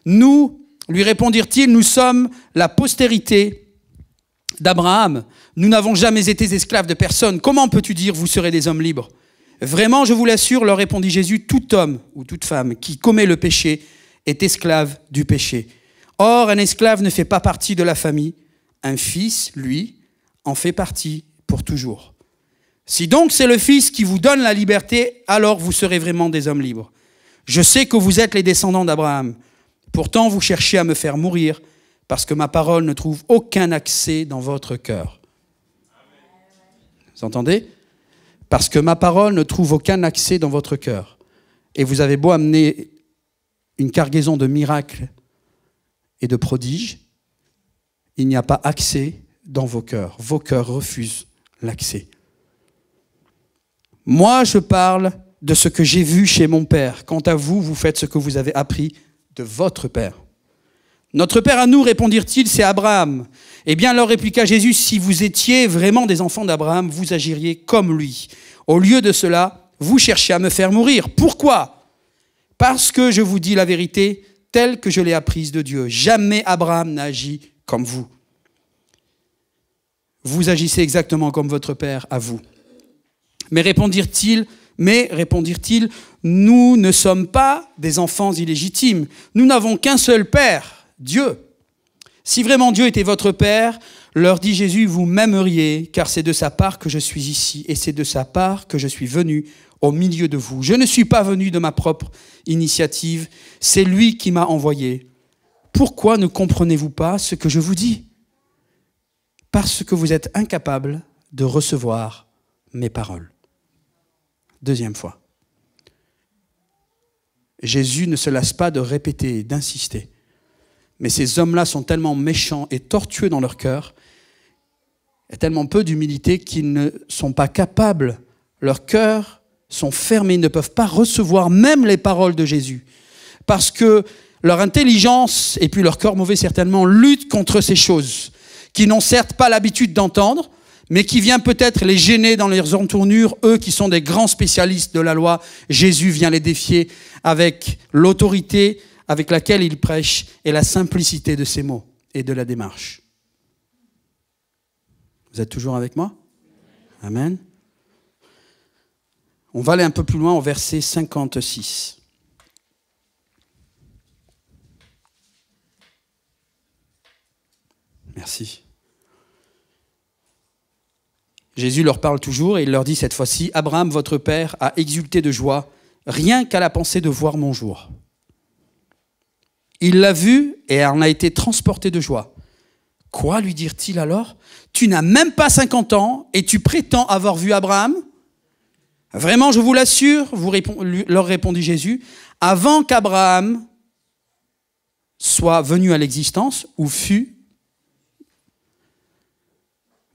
Nous, lui répondirent-ils, nous sommes la postérité d'Abraham. Nous n'avons jamais été esclaves de personne. Comment peux-tu dire vous serez des hommes libres? Vraiment, je vous l'assure, leur répondit Jésus, tout homme ou toute femme qui commet le péché est esclave du péché. Or, un esclave ne fait pas partie de la famille. Un fils, lui, en fait partie pour toujours. Si donc c'est le Fils qui vous donne la liberté, alors vous serez vraiment des hommes libres. Je sais que vous êtes les descendants d'Abraham. Pourtant, vous cherchez à me faire mourir parce que ma parole ne trouve aucun accès dans votre cœur. Vous entendez? Parce que ma parole ne trouve aucun accès dans votre cœur. Et vous avez beau amener une cargaison de miracles et de prodiges, il n'y a pas accès dans vos cœurs. Vos cœurs refusent l'accès. Moi, je parle de ce que j'ai vu chez mon père. Quant à vous, vous faites ce que vous avez appris de votre père. Notre père à nous, répondirent-ils, c'est Abraham. Eh bien, leur répliqua Jésus, si vous étiez vraiment des enfants d'Abraham, vous agiriez comme lui. Au lieu de cela, vous cherchez à me faire mourir. Pourquoi ? Parce que je vous dis la vérité telle que je l'ai apprise de Dieu. Jamais Abraham n'a agi comme vous. Vous agissez exactement comme votre père à vous. Mais répondirent-ils, nous ne sommes pas des enfants illégitimes. Nous n'avons qu'un seul père, Dieu. Si vraiment Dieu était votre père, leur dit Jésus, vous m'aimeriez, car c'est de sa part que je suis ici, et c'est de sa part que je suis venu au milieu de vous. Je ne suis pas venu de ma propre initiative, c'est lui qui m'a envoyé. Pourquoi ne comprenez-vous pas ce que je vous dis ? Parce que vous êtes incapables de recevoir mes paroles. Deuxième fois. Jésus ne se lasse pas de répéter et d'insister. Mais ces hommes-là sont tellement méchants et tortueux dans leur cœur, et tellement peu d'humilité qu'ils ne sont pas capables, leurs cœurs sont fermés, ils ne peuvent pas recevoir même les paroles de Jésus. Parce que leur intelligence, et puis leur cœur mauvais certainement, luttent contre ces choses, qui n'ont certes pas l'habitude d'entendre, mais qui vient peut-être les gêner dans leurs entournures, eux qui sont des grands spécialistes de la loi. Jésus vient les défier avec l'autorité avec laquelle il prêche et la simplicité de ses mots et de la démarche. Vous êtes toujours avec moi ? Amen. On va aller un peu plus loin au verset 56. Merci. Jésus leur parle toujours et il leur dit cette fois-ci, « Abraham, votre père, a exulté de joie, rien qu'à la pensée de voir mon jour. Il l'a vu et en a été transporté de joie. Quoi, lui dirent-ils alors? Tu n'as même pas 50 ans et tu prétends avoir vu Abraham? Vraiment, je vous l'assure, leur répondit Jésus, avant qu'Abraham soit venu à l'existence ou fût,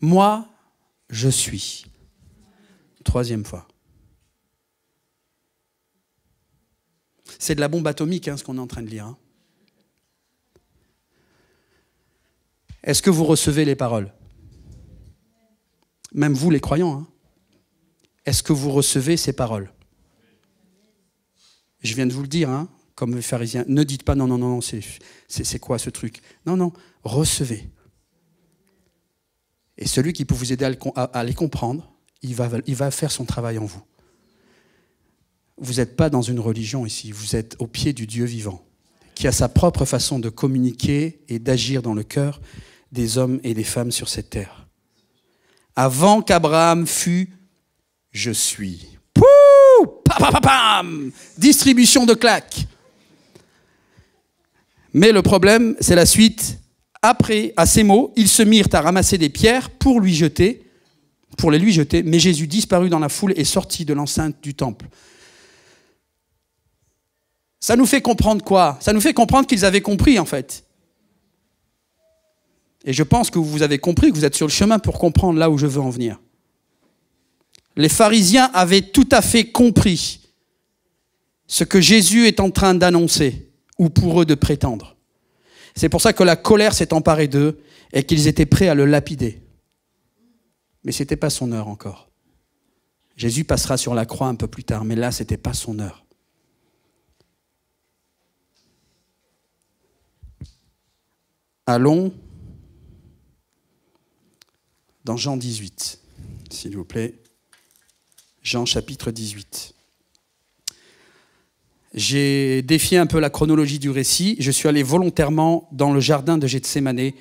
moi, je suis. Troisième fois. C'est de la bombe atomique, ce qu'on est en train de lire. Est-ce que vous recevez les paroles? Même vous, les croyants. Est-ce que vous recevez ces paroles? Je viens de vous le dire, comme les pharisiens. Ne dites pas non, c'est quoi ce truc? Non, recevez. Et celui qui peut vous aider à les comprendre, il va faire son travail en vous. Vous n'êtes pas dans une religion ici, vous êtes au pied du Dieu vivant, qui a sa propre façon de communiquer et d'agir dans le cœur des hommes et des femmes sur cette terre. Avant qu'Abraham fût, je suis. Pouh! Pam! Distribution de claques. Mais le problème, c'est la suite. Après, à ces mots, ils se mirent à ramasser des pierres pour les lui jeter, mais Jésus disparut dans la foule et sortit de l'enceinte du temple. Ça nous fait comprendre quoi? Ça nous fait comprendre qu'ils avaient compris, en fait. Et je pense que vous avez compris, que vous êtes sur le chemin pour comprendre là où je veux en venir. Les pharisiens avaient tout à fait compris ce que Jésus est en train d'annoncer, ou pour eux de prétendre. C'est pour ça que la colère s'est emparée d'eux et qu'ils étaient prêts à le lapider. Mais ce n'était pas son heure encore. Jésus passera sur la croix un peu plus tard, mais là, ce n'était pas son heure. Allons dans Jean 18, s'il vous plaît. Jean chapitre 18. J'ai défié un peu la chronologie du récit. Je suis allé volontairement dans le jardin de Gethsémanée,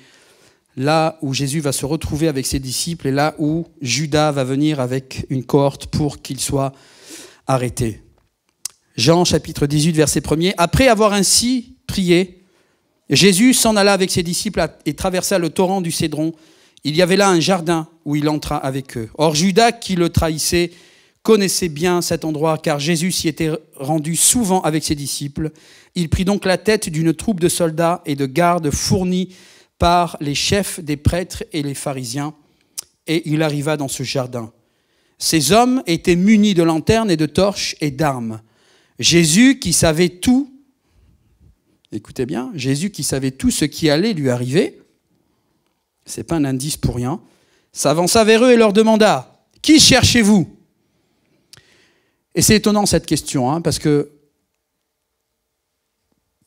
là où Jésus va se retrouver avec ses disciples et là où Judas va venir avec une cohorte pour qu'il soit arrêté. Jean chapitre 18, verset 1er. Après avoir ainsi prié, Jésus s'en alla avec ses disciples et traversa le torrent du Cédron. Il y avait là un jardin où il entra avec eux. Or Judas, qui le trahissait, connaissait bien cet endroit, car Jésus s'y était rendu souvent avec ses disciples. Il prit donc la tête d'une troupe de soldats et de gardes fournis par les chefs des prêtres et les pharisiens, et il arriva dans ce jardin. Ces hommes étaient munis de lanternes et de torches et d'armes. Jésus qui savait tout, écoutez bien, Jésus qui savait tout ce qui allait lui arriver, c'est pas un indice pour rien, s'avança vers eux et leur demanda « Qui cherchez-vous » Et c'est étonnant cette question, parce que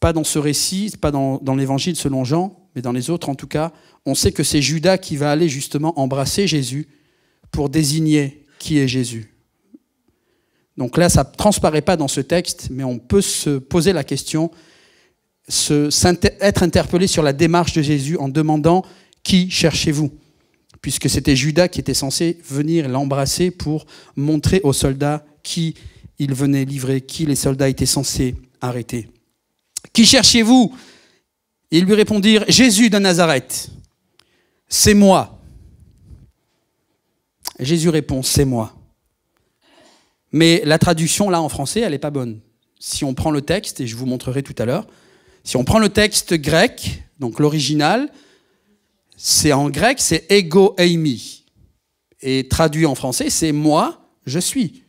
pas dans ce récit, pas dans l'évangile selon Jean, mais dans les autres en tout cas, on sait que c'est Judas qui va aller justement embrasser Jésus pour désigner qui est Jésus. Donc là, ça ne transparaît pas dans ce texte, mais on peut se poser la question, être interpellé sur la démarche de Jésus en demandant « Qui cherchez-vous » puisque c'était Judas qui était censé venir l'embrasser pour montrer aux soldats qui il venait livrer, qui les soldats étaient censés arrêter. « Qui cherchez-vous » Ils lui répondirent « Jésus de Nazareth, c'est moi. » Et Jésus répond « C'est moi. » Mais la traduction, là, en français, elle n'est pas bonne. Si on prend le texte, et je vous montrerai tout à l'heure, si on prend le texte grec, donc l'original, c'est en grec, c'est « ego eimi ». Et traduit en français, c'est « moi, je suis ».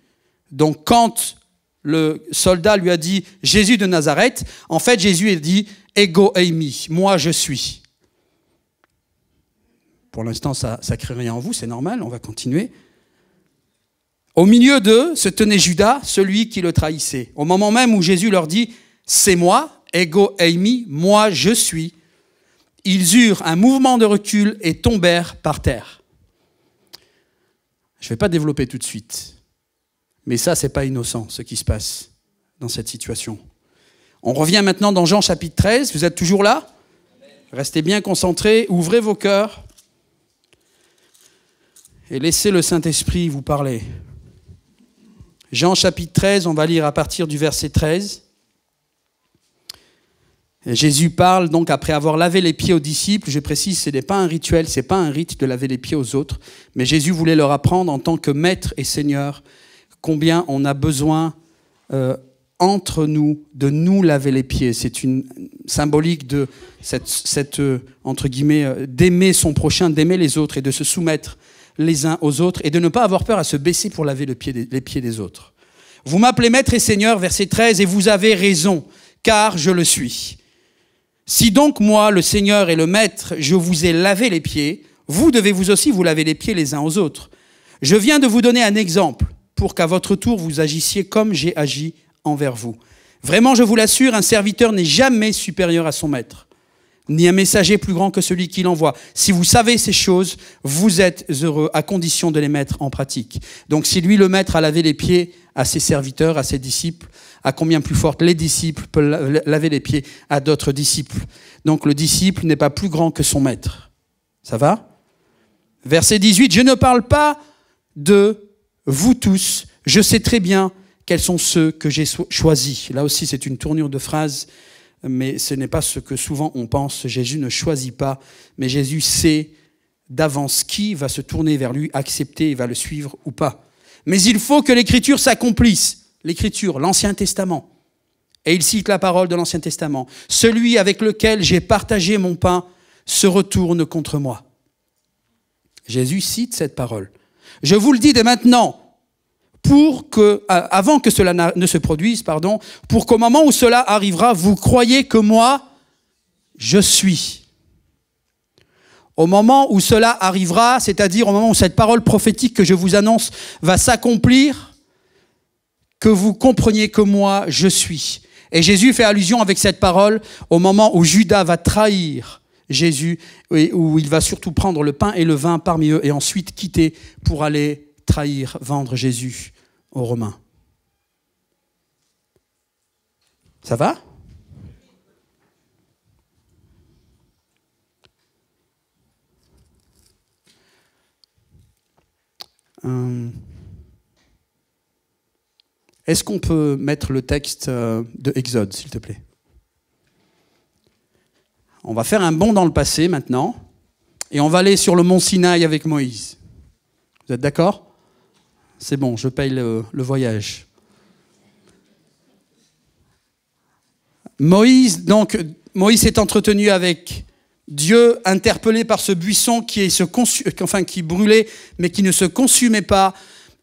Donc quand le soldat lui a dit « Jésus de Nazareth », en fait, Jésus a dit « ego eimi », « moi, je suis ». Pour l'instant, ça ne crée rien en vous, c'est normal, on va continuer. Au milieu d'eux se tenait Judas, celui qui le trahissait. Au moment même où Jésus leur dit « C'est moi, ego eimi, moi je suis », ils eurent un mouvement de recul et tombèrent par terre. Je ne vais pas développer tout de suite, mais ça, ce n'est pas innocent, ce qui se passe dans cette situation. On revient maintenant dans Jean chapitre 13, vous êtes toujours là ? Restez bien concentrés, ouvrez vos cœurs et laissez le Saint-Esprit vous parler. Jean chapitre 13, on va lire à partir du verset 13. Et Jésus parle donc après avoir lavé les pieds aux disciples. Je précise, ce n'est pas un rituel, ce n'est pas un rite de laver les pieds aux autres. Mais Jésus voulait leur apprendre en tant que maître et Seigneur combien on a besoin entre nous de nous laver les pieds. C'est une symbolique de cette entre guillemets, d'aimer son prochain, d'aimer les autres et de se soumettre les uns aux autres et de ne pas avoir peur à se baisser pour laver les pieds des autres. Vous m'appelez maître et Seigneur, verset 13, et vous avez raison, car je le suis. Si donc moi, le Seigneur et le maître, je vous ai lavé les pieds, vous devez vous aussi vous laver les pieds les uns aux autres. Je viens de vous donner un exemple pour qu'à votre tour vous agissiez comme j'ai agi envers vous. Vraiment, je vous l'assure, un serviteur n'est jamais supérieur à son maître, ni un messager plus grand que celui qui l'envoie. Si vous savez ces choses, vous êtes heureux, à condition de les mettre en pratique. Donc si lui, le maître, a lavé les pieds à ses serviteurs, à ses disciples, à combien plus forte les disciples peuvent laver les pieds à d'autres disciples. Donc le disciple n'est pas plus grand que son maître. Ça va ? Verset 18, je ne parle pas de vous tous, je sais très bien quels sont ceux que j'ai choisis. Là aussi, c'est une tournure de phrase, mais ce n'est pas ce que souvent on pense. Jésus ne choisit pas, mais Jésus sait d'avance qui va se tourner vers lui, accepter et va le suivre ou pas. Mais il faut que l'Écriture s'accomplisse. L'Écriture, l'Ancien Testament. Et il cite la parole de l'Ancien Testament. Celui avec lequel j'ai partagé mon pain se retourne contre moi. Jésus cite cette parole. Je vous le dis dès maintenant, avant que cela ne se produise, pour qu'au moment où cela arrivera, vous croyez que moi, je suis. Au moment où cela arrivera, c'est-à-dire au moment où cette parole prophétique que je vous annonce va s'accomplir, que vous compreniez que moi, je suis. Et Jésus fait allusion avec cette parole au moment où Judas va trahir Jésus, et où il va surtout prendre le pain et le vin parmi eux et ensuite quitter pour aller trahir, vendre Jésus aux Romains. Ça va ? Est-ce qu'on peut mettre le texte de Exode, s'il te plaît ? On va faire un bond dans le passé maintenant, et on va aller sur le mont Sinaï avec Moïse. Vous êtes d'accord ? C'est bon, je paye le voyage. Moïse s'est entretenu avec Dieu, interpellé par ce buisson qui brûlait, mais qui ne se consumait pas,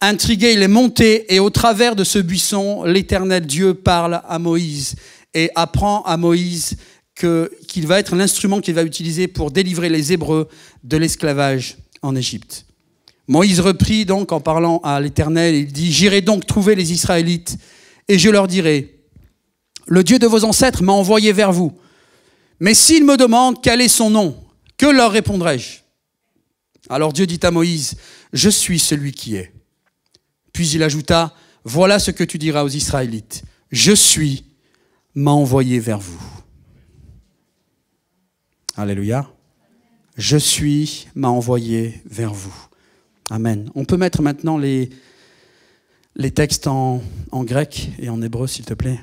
intrigué, il est monté, et au travers de ce buisson, l'Éternel Dieu parle à Moïse et apprend à Moïse qu'il va être l'instrument qu'il va utiliser pour délivrer les Hébreux de l'esclavage en Égypte. Moïse reprit donc en parlant à l'Éternel, il dit « J'irai donc trouver les Israélites et je leur dirai, le Dieu de vos ancêtres m'a envoyé vers vous. Mais s'ils me demandent quel est son nom, que leur répondrai-je » Alors Dieu dit à Moïse, « Je suis celui qui est. » Puis il ajouta, « Voilà ce que tu diras aux Israélites. Je suis m'a envoyé vers vous. » Alléluia. « Je suis m'a envoyé vers vous. » Amen. On peut mettre maintenant les textes en grec et en hébreu, s'il te plaît.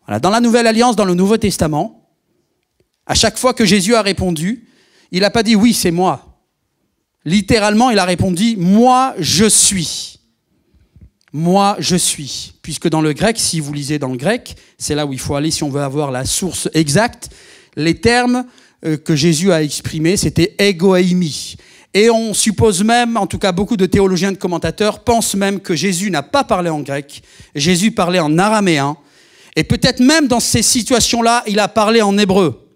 Voilà. Dans la Nouvelle Alliance, dans le Nouveau Testament, à chaque fois que Jésus a répondu, il n'a pas dit « oui, c'est moi ». Littéralement, il a répondu « moi, je suis ». Moi, je suis. Puisque dans le grec, si vous lisez dans le grec, c'est là où il faut aller si on veut avoir la source exacte, les termes que Jésus a exprimés, c'était « ego eimi ». Et on suppose même, en tout cas beaucoup de théologiens, de commentateurs, pensent même que Jésus n'a pas parlé en grec, Jésus parlait en araméen, et peut-être même dans ces situations-là, il a parlé en hébreu.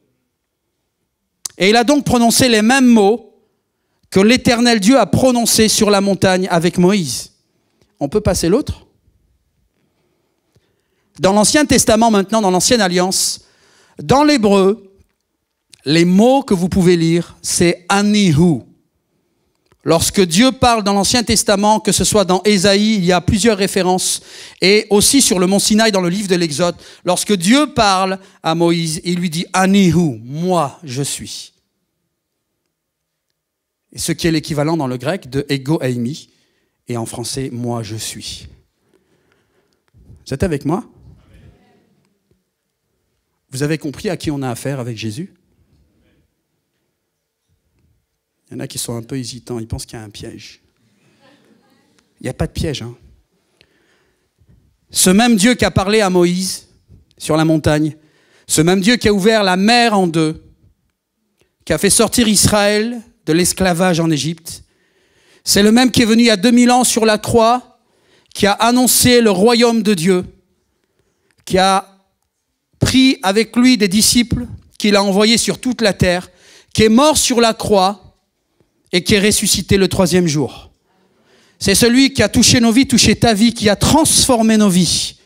Et il a donc prononcé les mêmes mots que l'Éternel Dieu a prononcés sur la montagne avec Moïse. On peut passer l'autre? Dans l'Ancien Testament maintenant, dans l'Ancienne Alliance, dans l'hébreu, les mots que vous pouvez lire, c'est « anihu ». Lorsque Dieu parle dans l'Ancien Testament, que ce soit dans Ésaïe, il y a plusieurs références, et aussi sur le mont Sinaï dans le livre de l'Exode, lorsque Dieu parle à Moïse, il lui dit « anihu », moi je suis. Et ce qui est l'équivalent dans le grec de « ego eimi », et en français « moi je suis ». Vous êtes avec moi? Vous avez compris à qui on a affaire avec Jésus? Il y en a qui sont un peu hésitants, ils pensent qu'il y a un piège. Il n'y a pas de piège. Hein. Ce même Dieu qui a parlé à Moïse sur la montagne, ce même Dieu qui a ouvert la mer en deux, qui a fait sortir Israël de l'esclavage en Égypte, c'est le même qui est venu il y a 2000 ans sur la croix, qui a annoncé le royaume de Dieu, qui a pris avec lui des disciples, qu'il a envoyés sur toute la terre, qui est mort sur la croix, et qui est ressuscité le 3e jour. C'est celui qui a touché nos vies, touché ta vie, qui a transformé nos vies.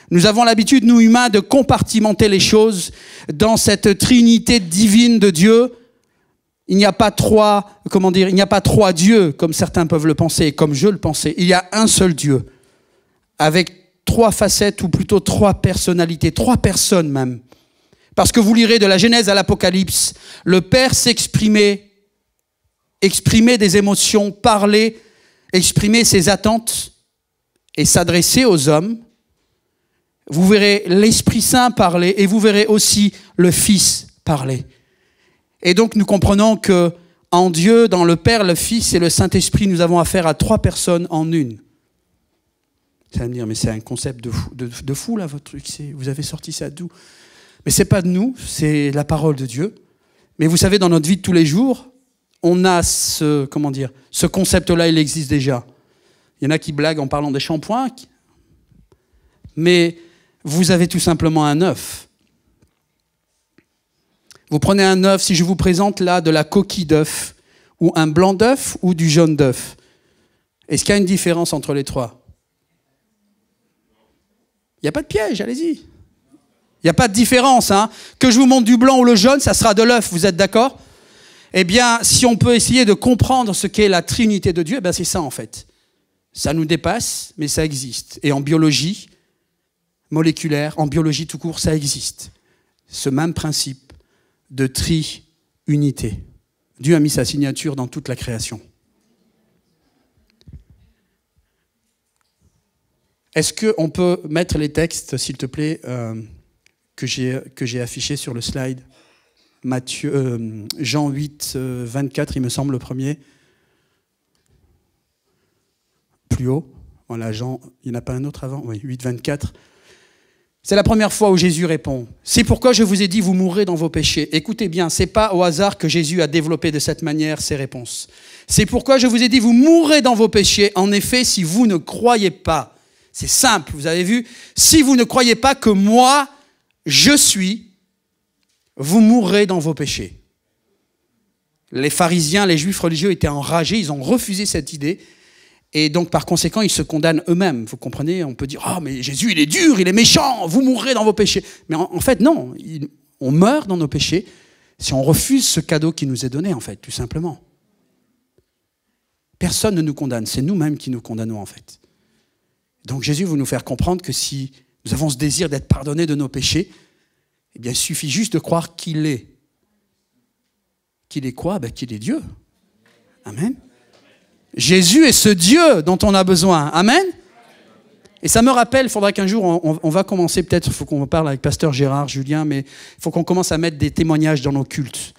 Nous avons l'habitude, nous humains, de compartimenter les choses dans cette trinité divine de Dieu. Il n'y a pas trois dieux, comme certains peuvent le penser, comme je le pensais. Il y a un seul Dieu, avec 3 facettes, ou plutôt 3 personnalités, 3 personnes même. Parce que vous lirez de la Genèse à l'Apocalypse, le Père s'exprimait, exprimer des émotions, parler, exprimer ses attentes et s'adresser aux hommes. Vous verrez l'Esprit Saint parler et vous verrez aussi le Fils parler. Et donc nous comprenons que en Dieu, dans le Père, le Fils et le Saint-Esprit, nous avons affaire à 3 personnes en une. Vous allez me dire, mais c'est un concept de fou là, votre truc. Vous avez sorti ça d'où? Mais c'est pas de nous, c'est la parole de Dieu. Mais vous savez, dans notre vie de tous les jours, on a ce concept-là, il existe déjà. Il y en a qui blaguent en parlant des shampoings, mais vous avez tout simplement un œuf. Vous prenez un œuf, si je vous présente là de la coquille d'œuf, ou un blanc d'œuf, ou du jaune d'œuf. Est-ce qu'il y a une différence entre les 3? Il n'y a pas de piège, allez-y. Il n'y a pas de différence. Hein. Que je vous montre du blanc ou le jaune, ça sera de l'œuf, vous êtes d'accord? Eh bien, si on peut essayer de comprendre ce qu'est la Trinité de Dieu, ben c'est ça en fait. Ça nous dépasse, mais ça existe. Et en biologie moléculaire, en biologie tout court, ça existe. Ce même principe de tri-unité. Dieu a mis sa signature dans toute la création. Est-ce qu'on peut mettre les textes, s'il te plaît, que j'ai affichés sur le slide? Jean 8, 24, il me semble, le premier. Plus haut. Voilà, Jean, il n'y en a pas un autre avant? Oui, 8, 24. C'est la première fois où Jésus répond. C'est pourquoi je vous ai dit, vous mourrez dans vos péchés. Écoutez bien, ce n'est pas au hasard que Jésus a développé de cette manière ses réponses. C'est pourquoi je vous ai dit, vous mourrez dans vos péchés. En effet, si vous ne croyez pas, c'est simple, vous avez vu, si vous ne croyez pas que moi, je suis, vous mourrez dans vos péchés. Les pharisiens, les juifs religieux étaient enragés, ils ont refusé cette idée. Et donc, par conséquent, ils se condamnent eux-mêmes. Vous comprenez? On peut dire, ah, mais Jésus, il est dur, il est méchant, vous mourrez dans vos péchés. Mais en fait, non, on meurt dans nos péchés si on refuse ce cadeau qui nous est donné, en fait, tout simplement. Personne ne nous condamne, c'est nous-mêmes qui nous condamnons, en fait. Donc, Jésus veut nous faire comprendre que si nous avons ce désir d'être pardonnés de nos péchés, eh bien, il suffit juste de croire qu'il est. Qu'il est quoi? Ben, qu'il est Dieu. Amen. Jésus est ce Dieu dont on a besoin. Amen. Et ça me rappelle, il faudra qu'un jour, on va commencer peut-être, il faut qu'on parle avec Pasteur Gérard, Julien, mais il faut qu'on commence à mettre des témoignages dans nos cultes.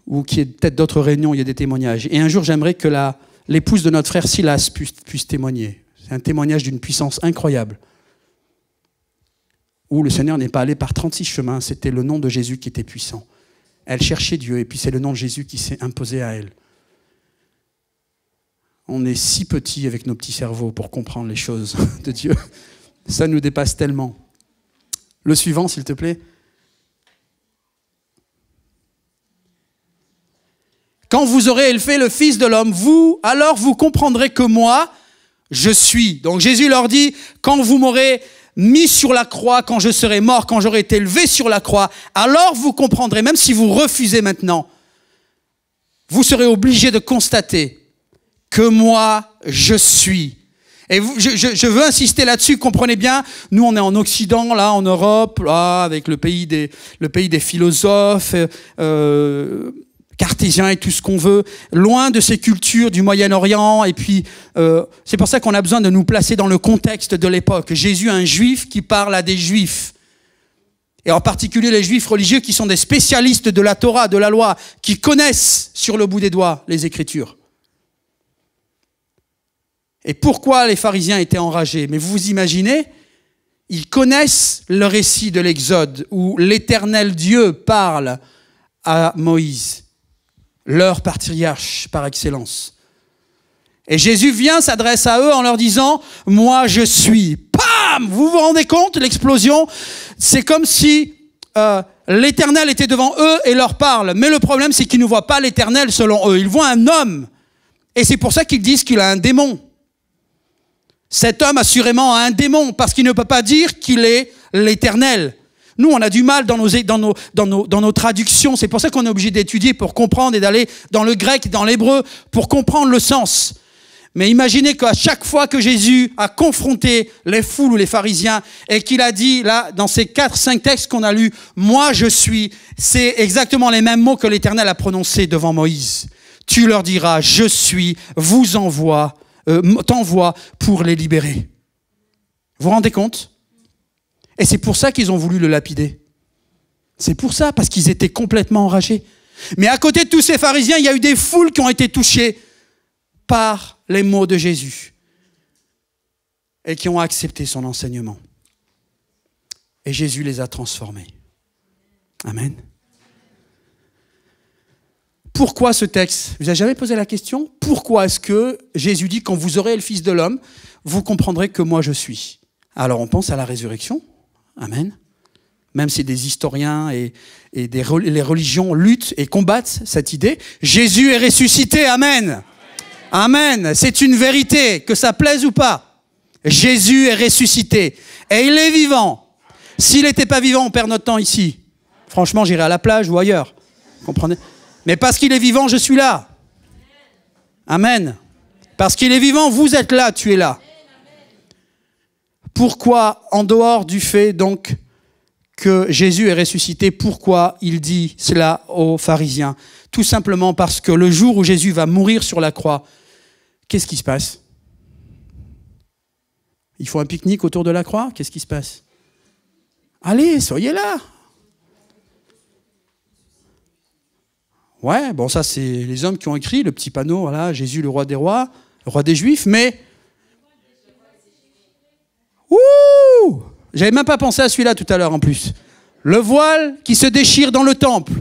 Ou qu'il y ait peut-être d'autres réunions où il y a des témoignages. Et un jour, j'aimerais que l'épouse de notre frère Silas puisse témoigner. C'est un témoignage d'une puissance incroyable. Où le Seigneur n'est pas allé par 36 chemins, c'était le nom de Jésus qui était puissant. Elle cherchait Dieu, et puis c'est le nom de Jésus qui s'est imposé à elle. On est si petits avec nos petits cerveaux pour comprendre les choses de Dieu. Ça nous dépasse tellement. Le suivant, s'il te plaît. Quand vous aurez élevé le Fils de l'homme, alors vous comprendrez que moi, je suis. Donc Jésus leur dit, quand vous m'aurez mis sur la croix, quand je serai mort, quand j'aurai été élevé sur la croix, alors vous comprendrez, même si vous refusez maintenant, vous serez obligés de constater que moi, je suis. Et je veux insister là-dessus, comprenez bien, nous on est en Occident, là, en Europe, là, avec le pays des philosophes, cartésiens et tout ce qu'on veut, loin de ces cultures du Moyen-Orient, et puis c'est pour ça qu'on a besoin de nous placer dans le contexte de l'époque. Jésus, un juif qui parle à des juifs, et en particulier les juifs religieux qui sont des spécialistes de la Torah, de la loi, qui connaissent sur le bout des doigts les Écritures. Et pourquoi les pharisiens étaient enragés? Mais vous vous imaginez, ils connaissent le récit de l'Exode où l'Éternel Dieu parle à Moïse, leur patriarche par excellence. Et Jésus vient, s'adresse à eux en leur disant « Moi je suis ». Pam! Vous vous rendez compte, l'explosion? C'est comme si l'Éternel était devant eux et leur parle. Mais le problème, c'est qu'ils ne voient pas l'Éternel selon eux. Ils voient un homme. Et c'est pour ça qu'ils disent qu'il a un démon. Cet homme, assurément, a un démon, parce qu'il ne peut pas dire qu'il est l'Éternel. Nous, on a du mal dans nos traductions. C'est pour ça qu'on est obligé d'étudier pour comprendre et d'aller dans le grec, dans l'hébreu, pour comprendre le sens. Mais imaginez qu'à chaque fois que Jésus a confronté les foules ou les pharisiens et qu'il a dit, là, dans ces 4-5 textes qu'on a lus, « Moi, je suis », c'est exactement les mêmes mots que l'Éternel a prononcés devant Moïse. Tu leur diras, « Je suis, t'envoie pour les libérer. » Vous vous rendez compte? Et c'est pour ça qu'ils ont voulu le lapider. C'est pour ça, parce qu'ils étaient complètement enragés. Mais à côté de tous ces pharisiens, il y a eu des foules qui ont été touchées par les mots de Jésus et qui ont accepté son enseignement. Et Jésus les a transformés. Amen. Pourquoi ce texte? Vous n'avez jamais posé la question? Pourquoi est-ce que Jésus dit, quand vous aurez le Fils de l'homme, vous comprendrez que moi je suis? Alors on pense à la résurrection. Amen. Même si des historiens et les religions luttent et combattent cette idée, Jésus est ressuscité. Amen. Amen. C'est une vérité, que ça plaise ou pas. Jésus est ressuscité. Et il est vivant. S'il n'était pas vivant, on perd notre temps ici. Franchement, j'irai à la plage ou ailleurs. Vous comprenez? Mais parce qu'il est vivant, je suis là. Amen. Parce qu'il est vivant, vous êtes là, tu es là. Pourquoi, en dehors du fait donc que Jésus est ressuscité, pourquoi il dit cela aux pharisiens? Tout simplement parce que le jour où Jésus va mourir sur la croix, qu'est-ce qui se passe? Il faut un pique-nique autour de la croix? Qu'est-ce qui se passe? Allez, soyez là. Ouais, bon, ça c'est les hommes qui ont écrit le petit panneau, voilà, Jésus le roi des rois, le roi des Juifs, mais ouh, J'avais même pas pensé à celui-là tout à l'heure en plus. Le voile qui se déchire dans le temple.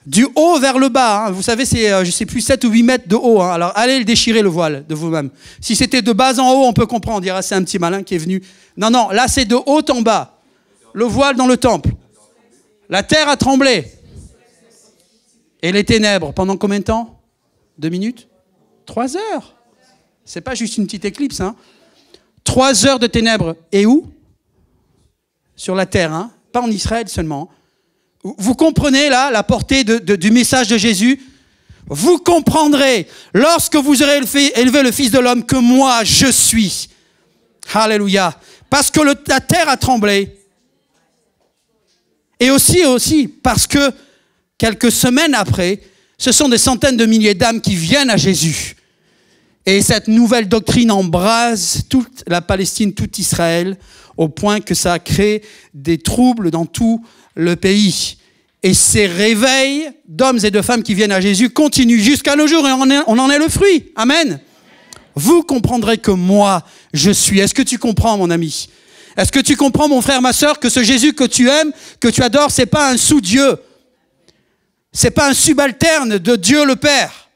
Du haut vers le bas. Hein. Vous savez, c'est, je sais plus, 7 ou 8 mètres de haut. Hein. Alors, allez le déchirer, le voile, de vous-même. Si c'était de bas en haut, on peut comprendre. On dirait, c'est un petit malin qui est venu. Non, non, là, c'est de haut en bas. Le voile dans le temple. La terre a tremblé. Et les ténèbres, pendant combien de temps? 2 minutes? 3 heures. C'est pas juste une petite éclipse. Hein. 3 heures de ténèbres. Et où? Sur la terre, hein. Pas en Israël seulement. Vous comprenez là la portée du message de Jésus? Vous comprendrez lorsque vous aurez élevé le Fils de l'homme que moi je suis. Alléluia. Parce que la terre a tremblé. Et aussi parce que quelques semaines après, ce sont des centaines de milliers d'âmes qui viennent à Jésus. Et cette nouvelle doctrine embrase toute la Palestine, tout Israël, au point que ça crée des troubles dans tout le pays. Et ces réveils d'hommes et de femmes qui viennent à Jésus continuent jusqu'à nos jours et on en est le fruit. Amen. Vous comprendrez que moi, je suis. Est-ce que tu comprends, mon ami? Est-ce que tu comprends, mon frère, ma sœur, que ce Jésus que tu aimes, que tu adores, c'est pas un sous-Dieu. C'est pas un subalterne de Dieu le Père.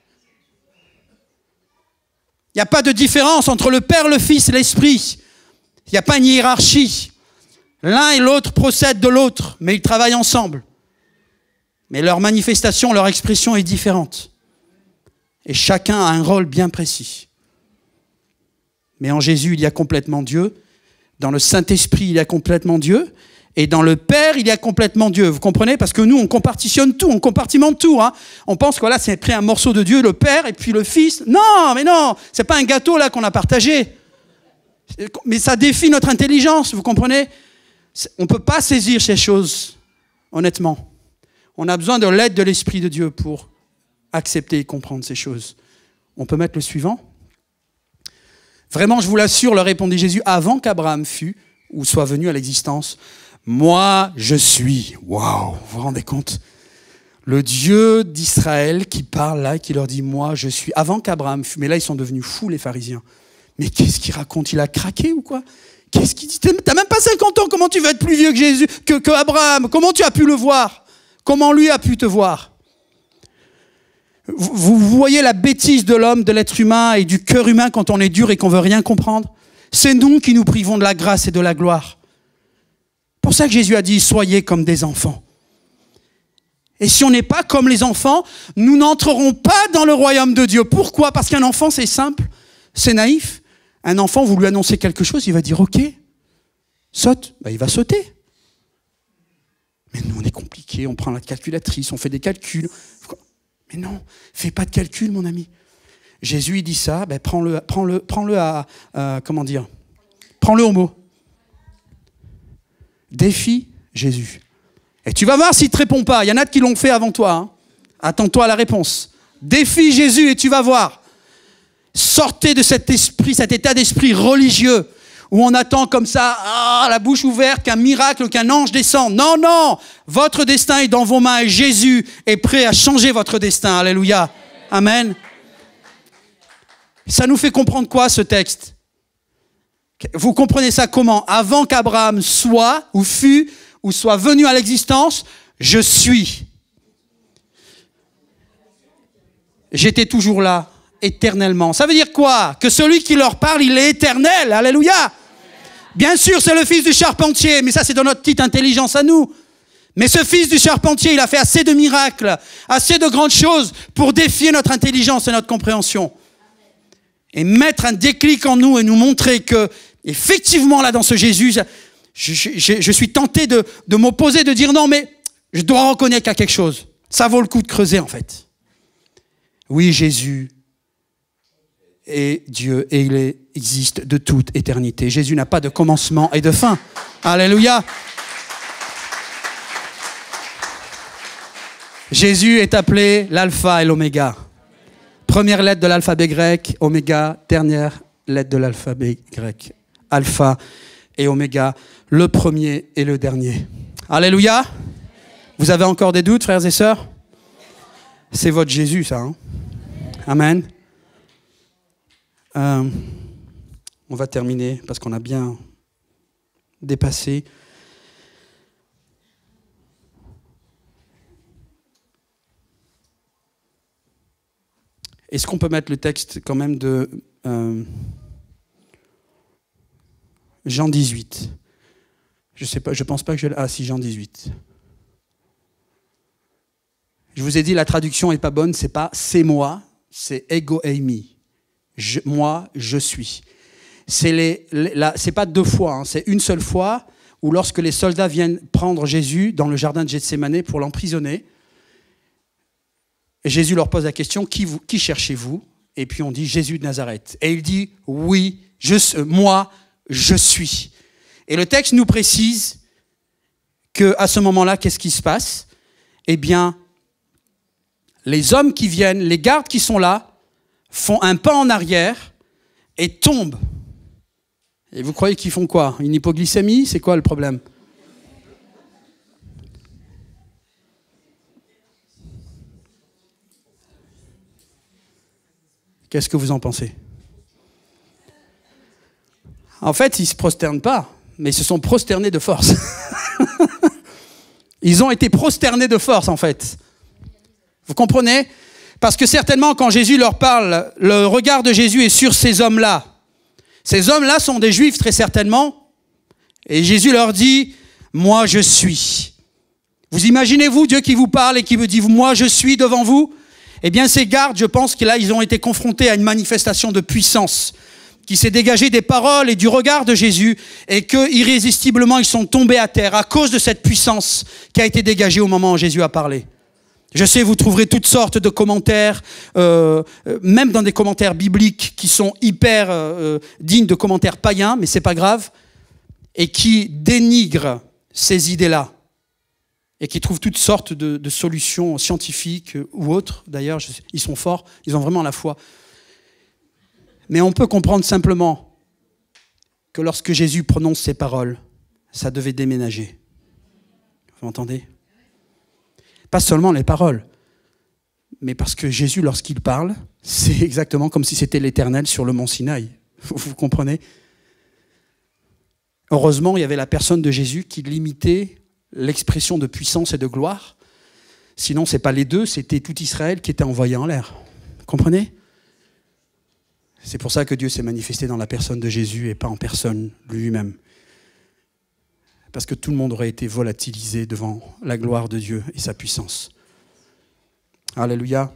Il n'y a pas de différence entre le Père, le Fils et l'Esprit. Il n'y a pas une hiérarchie. L'un et l'autre procèdent de l'autre, mais ils travaillent ensemble. Mais leur manifestation, leur expression est différente. Et chacun a un rôle bien précis. Mais en Jésus, il y a complètement Dieu. Dans le Saint-Esprit, il y a complètement Dieu. Et dans le Père, il y a complètement Dieu. Vous comprenez? Parce que nous, on compartitionne tout, on compartimente tout. Hein. On pense que là, c'est pris un morceau de Dieu, le Père, et puis le Fils. Non, mais non, c'est pas un gâteau là qu'on a partagé. Mais ça défie notre intelligence, vous comprenez? On ne peut pas saisir ces choses, honnêtement. On a besoin de l'aide de l'Esprit de Dieu pour accepter et comprendre ces choses. On peut mettre le suivant. Vraiment, je vous l'assure, leur répondit Jésus, avant qu'Abraham fût ou soit venu à l'existence, moi je suis. Waouh, vous vous rendez compte? Le Dieu d'Israël qui parle là, qui leur dit, moi je suis. Avant qu'Abraham fût. Mais là, ils sont devenus fous, les pharisiens. Mais qu'est-ce qu'il raconte? Il a craqué ou quoi? Qu'est-ce qu'il dit? T'as même pas 50 ans, comment tu vas être plus vieux que Jésus, que Abraham? Comment tu as pu le voir? Comment lui a pu te voir? Vous voyez la bêtise de l'homme, de l'être humain et du cœur humain quand on est dur et qu'on veut rien comprendre? C'est nous qui nous privons de la grâce et de la gloire. C'est pour ça que Jésus a dit, soyez comme des enfants. Et si on n'est pas comme les enfants, nous n'entrerons pas dans le royaume de Dieu. Pourquoi? Parce qu'un enfant, c'est simple, c'est naïf. Un enfant, vous lui annoncez quelque chose, il va dire, ok, saute, il va sauter. Mais nous, on est compliqués, on prend la calculatrice, on fait des calculs. Mais non, fais pas de calcul, mon ami. Jésus, il dit ça, prends-le à comment dire, prends-le au mot. Défie Jésus. Et tu vas voir s'il ne te répond pas. Il y en a qui l'ont fait avant toi. Hein. Attends-toi à la réponse. Défie Jésus et tu vas voir. Sortez de cet état d'esprit religieux où on attend comme ça, la bouche ouverte, qu'un miracle, qu'un ange descende. Non, non, votre destin est dans vos mains et Jésus est prêt à changer votre destin. Alléluia. Amen. Ça nous fait comprendre quoi, ce texte? Vous comprenez ça comment? Avant qu'Abraham soit, ou fût, ou soit venu à l'existence, je suis. J'étais toujours là, éternellement. Ça veut dire quoi? Que celui qui leur parle, il est éternel. Alléluia. Bien sûr, c'est le fils du charpentier, mais ça, c'est dans notre petite intelligence à nous. Mais ce fils du charpentier, il a fait assez de miracles, assez de grandes choses pour défier notre intelligence et notre compréhension. Et mettre un déclic en nous et nous montrer que, effectivement, là, dans ce Jésus, je suis tenté de m'opposer, de dire non, mais je dois reconnaître qu'il y a quelque chose. Ça vaut le coup de creuser, en fait. Oui, Jésus est Dieu et il existe de toute éternité. Jésus n'a pas de commencement et de fin. Alléluia. Jésus est appelé l'alpha et l'oméga. Première lettre de l'alphabet grec, oméga, dernière lettre de l'alphabet grec. Alpha et oméga, le premier et le dernier. Alléluia. Vous avez encore des doutes, frères et sœurs? C'est votre Jésus, ça. Hein? Amen. On va terminer parce qu'on a bien dépassé. Est-ce qu'on peut mettre le texte quand même de Jean 18? Je sais pas, je pense pas que je... Ah si, Jean 18. Je vous ai dit, la traduction est pas bonne, c'est pas « c'est moi », c'est « ego eimi ». Moi, je suis. C'est pas deux fois, hein, c'est une seule fois où lorsque les soldats viennent prendre Jésus dans le jardin de Gethsémanée pour l'emprisonner, Jésus leur pose la question, qui cherchez-vous? Et puis on dit Jésus de Nazareth. Et il dit, oui, moi, je suis. Et le texte nous précise qu'à ce moment-là, qu'est-ce qui se passe? Eh bien, les hommes qui viennent, les gardes qui sont là, font un pas en arrière et tombent. Et vous croyez qu'ils font quoi? Une hypoglycémie? C'est quoi le problème? Qu'est-ce que vous en pensez? En fait, ils ne se prosternent pas, mais ils se sont prosternés de force. Ils ont été prosternés de force, en fait. Vous comprenez? Parce que certainement, quand Jésus leur parle, le regard de Jésus est sur ces hommes-là. Ces hommes-là sont des Juifs, très certainement. Et Jésus leur dit, « Moi, je suis. » Vous imaginez-vous Dieu qui vous parle et qui vous dit, « Moi, je suis devant vous ?» Eh bien, ces gardes, je pense que là, ils ont été confrontés à une manifestation de puissance qui s'est dégagée des paroles et du regard de Jésus et que, irrésistiblement, ils sont tombés à terre à cause de cette puissance qui a été dégagée au moment où Jésus a parlé. Je sais, vous trouverez toutes sortes de commentaires, même dans des commentaires bibliques qui sont hyper dignes de commentaires païens, mais c'est pas grave, et qui dénigrent ces idées-là. Et qui trouvent toutes sortes de solutions scientifiques ou autres. D'ailleurs, ils sont forts, ils ont vraiment la foi. Mais on peut comprendre simplement que lorsque Jésus prononce ces paroles, ça devait déménager. Vous m'entendez? Pas seulement les paroles, mais parce que Jésus, lorsqu'il parle, c'est exactement comme si c'était l'Éternel sur le mont Sinaï. Vous comprenez? Heureusement, il y avait la personne de Jésus qui limitait l'expression de puissance et de gloire. Sinon, ce n'est pas les deux, c'était tout Israël qui était envoyé en l'air. Vous comprenez? C'est pour ça que Dieu s'est manifesté dans la personne de Jésus et pas en personne lui-même. Parce que tout le monde aurait été volatilisé devant la gloire de Dieu et sa puissance. Alléluia.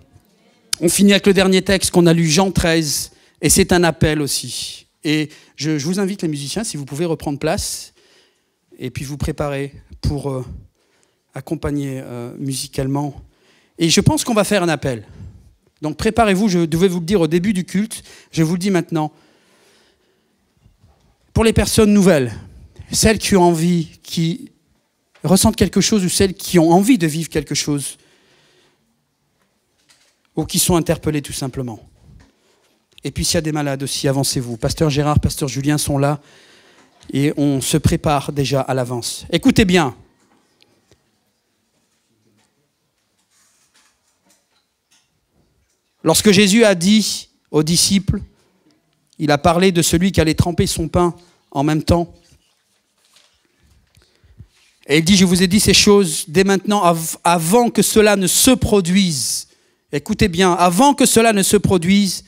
On finit avec le dernier texte qu'on a lu, Jean 13, et c'est un appel aussi. Et je vous invite, les musiciens, si vous pouvez reprendre place, et puis vous préparer pour accompagner musicalement. Et je pense qu'on va faire un appel. Donc préparez-vous, je devais vous le dire au début du culte, je vous le dis maintenant. Pour les personnes nouvelles, celles qui ont envie, qui ressentent quelque chose, ou celles qui ont envie de vivre quelque chose, ou qui sont interpellées tout simplement. Et puis s'il y a des malades aussi, avancez-vous. Pasteur Gérard, Pasteur Julien sont là, et on se prépare déjà à l'avance. Écoutez bien. Lorsque Jésus a dit aux disciples, il a parlé de celui qui allait tremper son pain en même temps. Et il dit, je vous ai dit ces choses dès maintenant, avant que cela ne se produise. Écoutez bien, avant que cela ne se produise,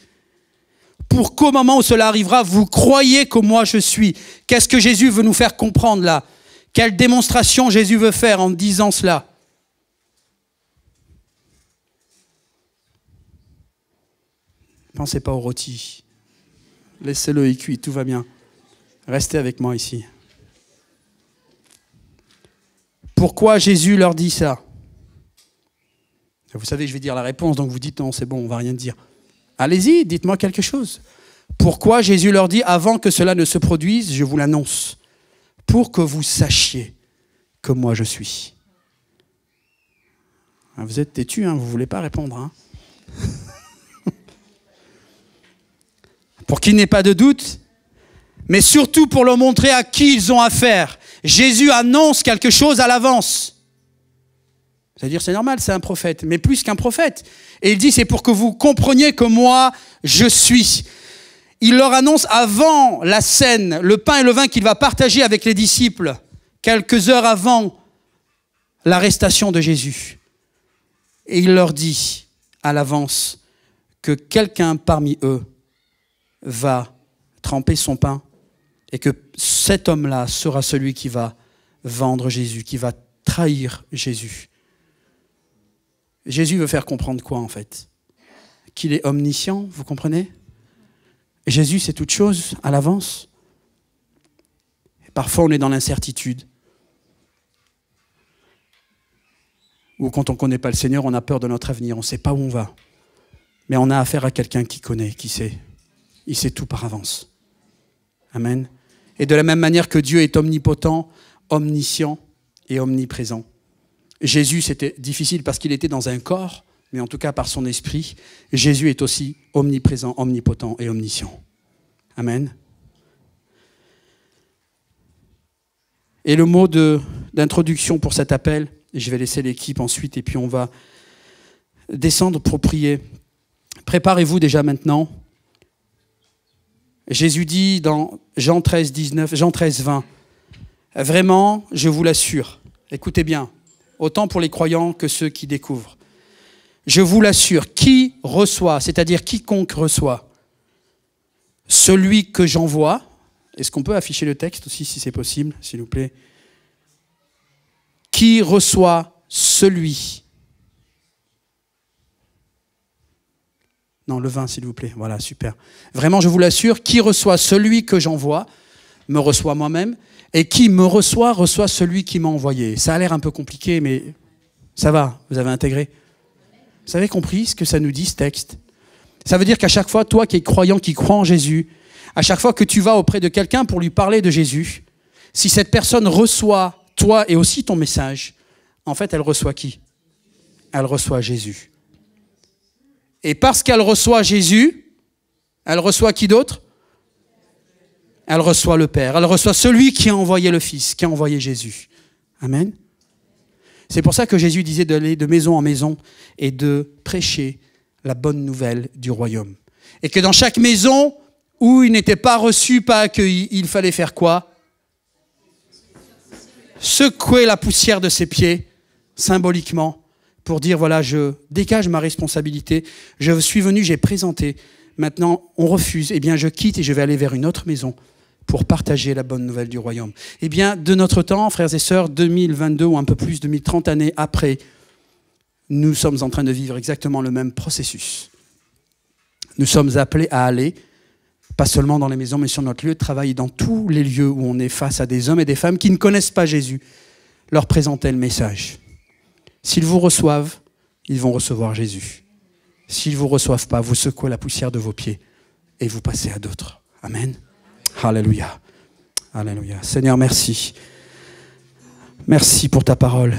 pour qu'au moment où cela arrivera, vous croyez que moi je suis. Qu'est-ce que Jésus veut nous faire comprendre là? Quelle démonstration Jésus veut faire en disant cela? Pensez pas au rôti. Laissez-le, il cuit, tout va bien. Restez avec moi ici. Pourquoi Jésus leur dit ça? Vous savez, je vais dire la réponse, donc vous dites non, c'est bon, on ne va rien dire. Allez-y, dites-moi quelque chose. Pourquoi Jésus leur dit, avant que cela ne se produise, je vous l'annonce, pour que vous sachiez que moi je suis. Vous êtes têtus, hein, vous ne voulez pas répondre. Hein. Pour qu'il n'ait pas de doute, mais surtout pour leur montrer à qui ils ont affaire. Jésus annonce quelque chose à l'avance. C'est-à-dire, c'est normal, c'est un prophète, mais plus qu'un prophète. Et il dit, c'est pour que vous compreniez que moi, je suis. il leur annonce avant la scène, le pain et le vin qu'il va partager avec les disciples, quelques heures avant l'arrestation de Jésus. Et il leur dit à l'avance que quelqu'un parmi eux va tremper son pain et que cet homme-là sera celui qui va vendre Jésus, qui va trahir Jésus. Jésus veut faire comprendre quoi en fait? Qu'il est omniscient, vous comprenez? Jésus sait toute chose à l'avance. Parfois on est dans l'incertitude. Ou quand on ne connaît pas le Seigneur, on a peur de notre avenir, on ne sait pas où on va. Mais on a affaire à quelqu'un qui connaît, qui sait. Il sait tout par avance. Amen. Et de la même manière que Dieu est omnipotent, omniscient et omniprésent. Jésus, c'était difficile parce qu'il était dans un corps, mais en tout cas par son esprit, Jésus est aussi omniprésent, omnipotent et omniscient. Amen. Et le mot d'introduction pour cet appel, et je vais laisser l'équipe ensuite, et puis on va descendre pour prier. Préparez-vous déjà maintenant. Jésus dit dans Jean 13, 20, vraiment, je vous l'assure, écoutez bien, autant pour les croyants que ceux qui découvrent. Je vous l'assure, qui reçoit, c'est-à-dire quiconque reçoit, celui que j'envoie, est-ce qu'on peut afficher le texte aussi si c'est possible, s'il vous plaît? Qui reçoit celui. Non, le vin, s'il vous plaît. Voilà, super. Vraiment, je vous l'assure, qui reçoit celui que j'envoie, me reçoit moi-même, et qui me reçoit, reçoit celui qui m'a envoyé. Ça a l'air un peu compliqué, mais ça va, vous avez intégré. Vous avez compris ce que ça nous dit, ce texte? Ça veut dire qu'à chaque fois, toi qui es croyant, qui crois en Jésus, à chaque fois que tu vas auprès de quelqu'un pour lui parler de Jésus, si cette personne reçoit toi et aussi ton message, en fait, elle reçoit qui? Elle reçoit Jésus. Et parce qu'elle reçoit Jésus, elle reçoit qui d'autre? Elle reçoit le Père. Elle reçoit celui qui a envoyé le Fils, qui a envoyé Jésus. Amen. C'est pour ça que Jésus disait d'aller de maison en maison et de prêcher la bonne nouvelle du royaume. Et que dans chaque maison où il n'était pas reçu, pas accueilli, il fallait faire quoi? Secouer la poussière de ses pieds, symboliquement, pour dire, voilà, je dégage ma responsabilité, je suis venu, j'ai présenté, maintenant on refuse, eh bien je quitte et je vais aller vers une autre maison pour partager la bonne nouvelle du royaume. Eh bien, de notre temps, frères et sœurs, 2022 ou un peu plus, 2030 années après, nous sommes en train de vivre exactement le même processus. Nous sommes appelés à aller, pas seulement dans les maisons, mais sur notre lieu de travail, dans tous les lieux où on est face à des hommes et des femmes qui ne connaissent pas Jésus, leur présenter le message. S'ils vous reçoivent, ils vont recevoir Jésus. S'ils ne vous reçoivent pas, vous secouez la poussière de vos pieds et vous passez à d'autres. Amen. Alléluia. Alléluia. Seigneur, merci. Merci pour ta parole.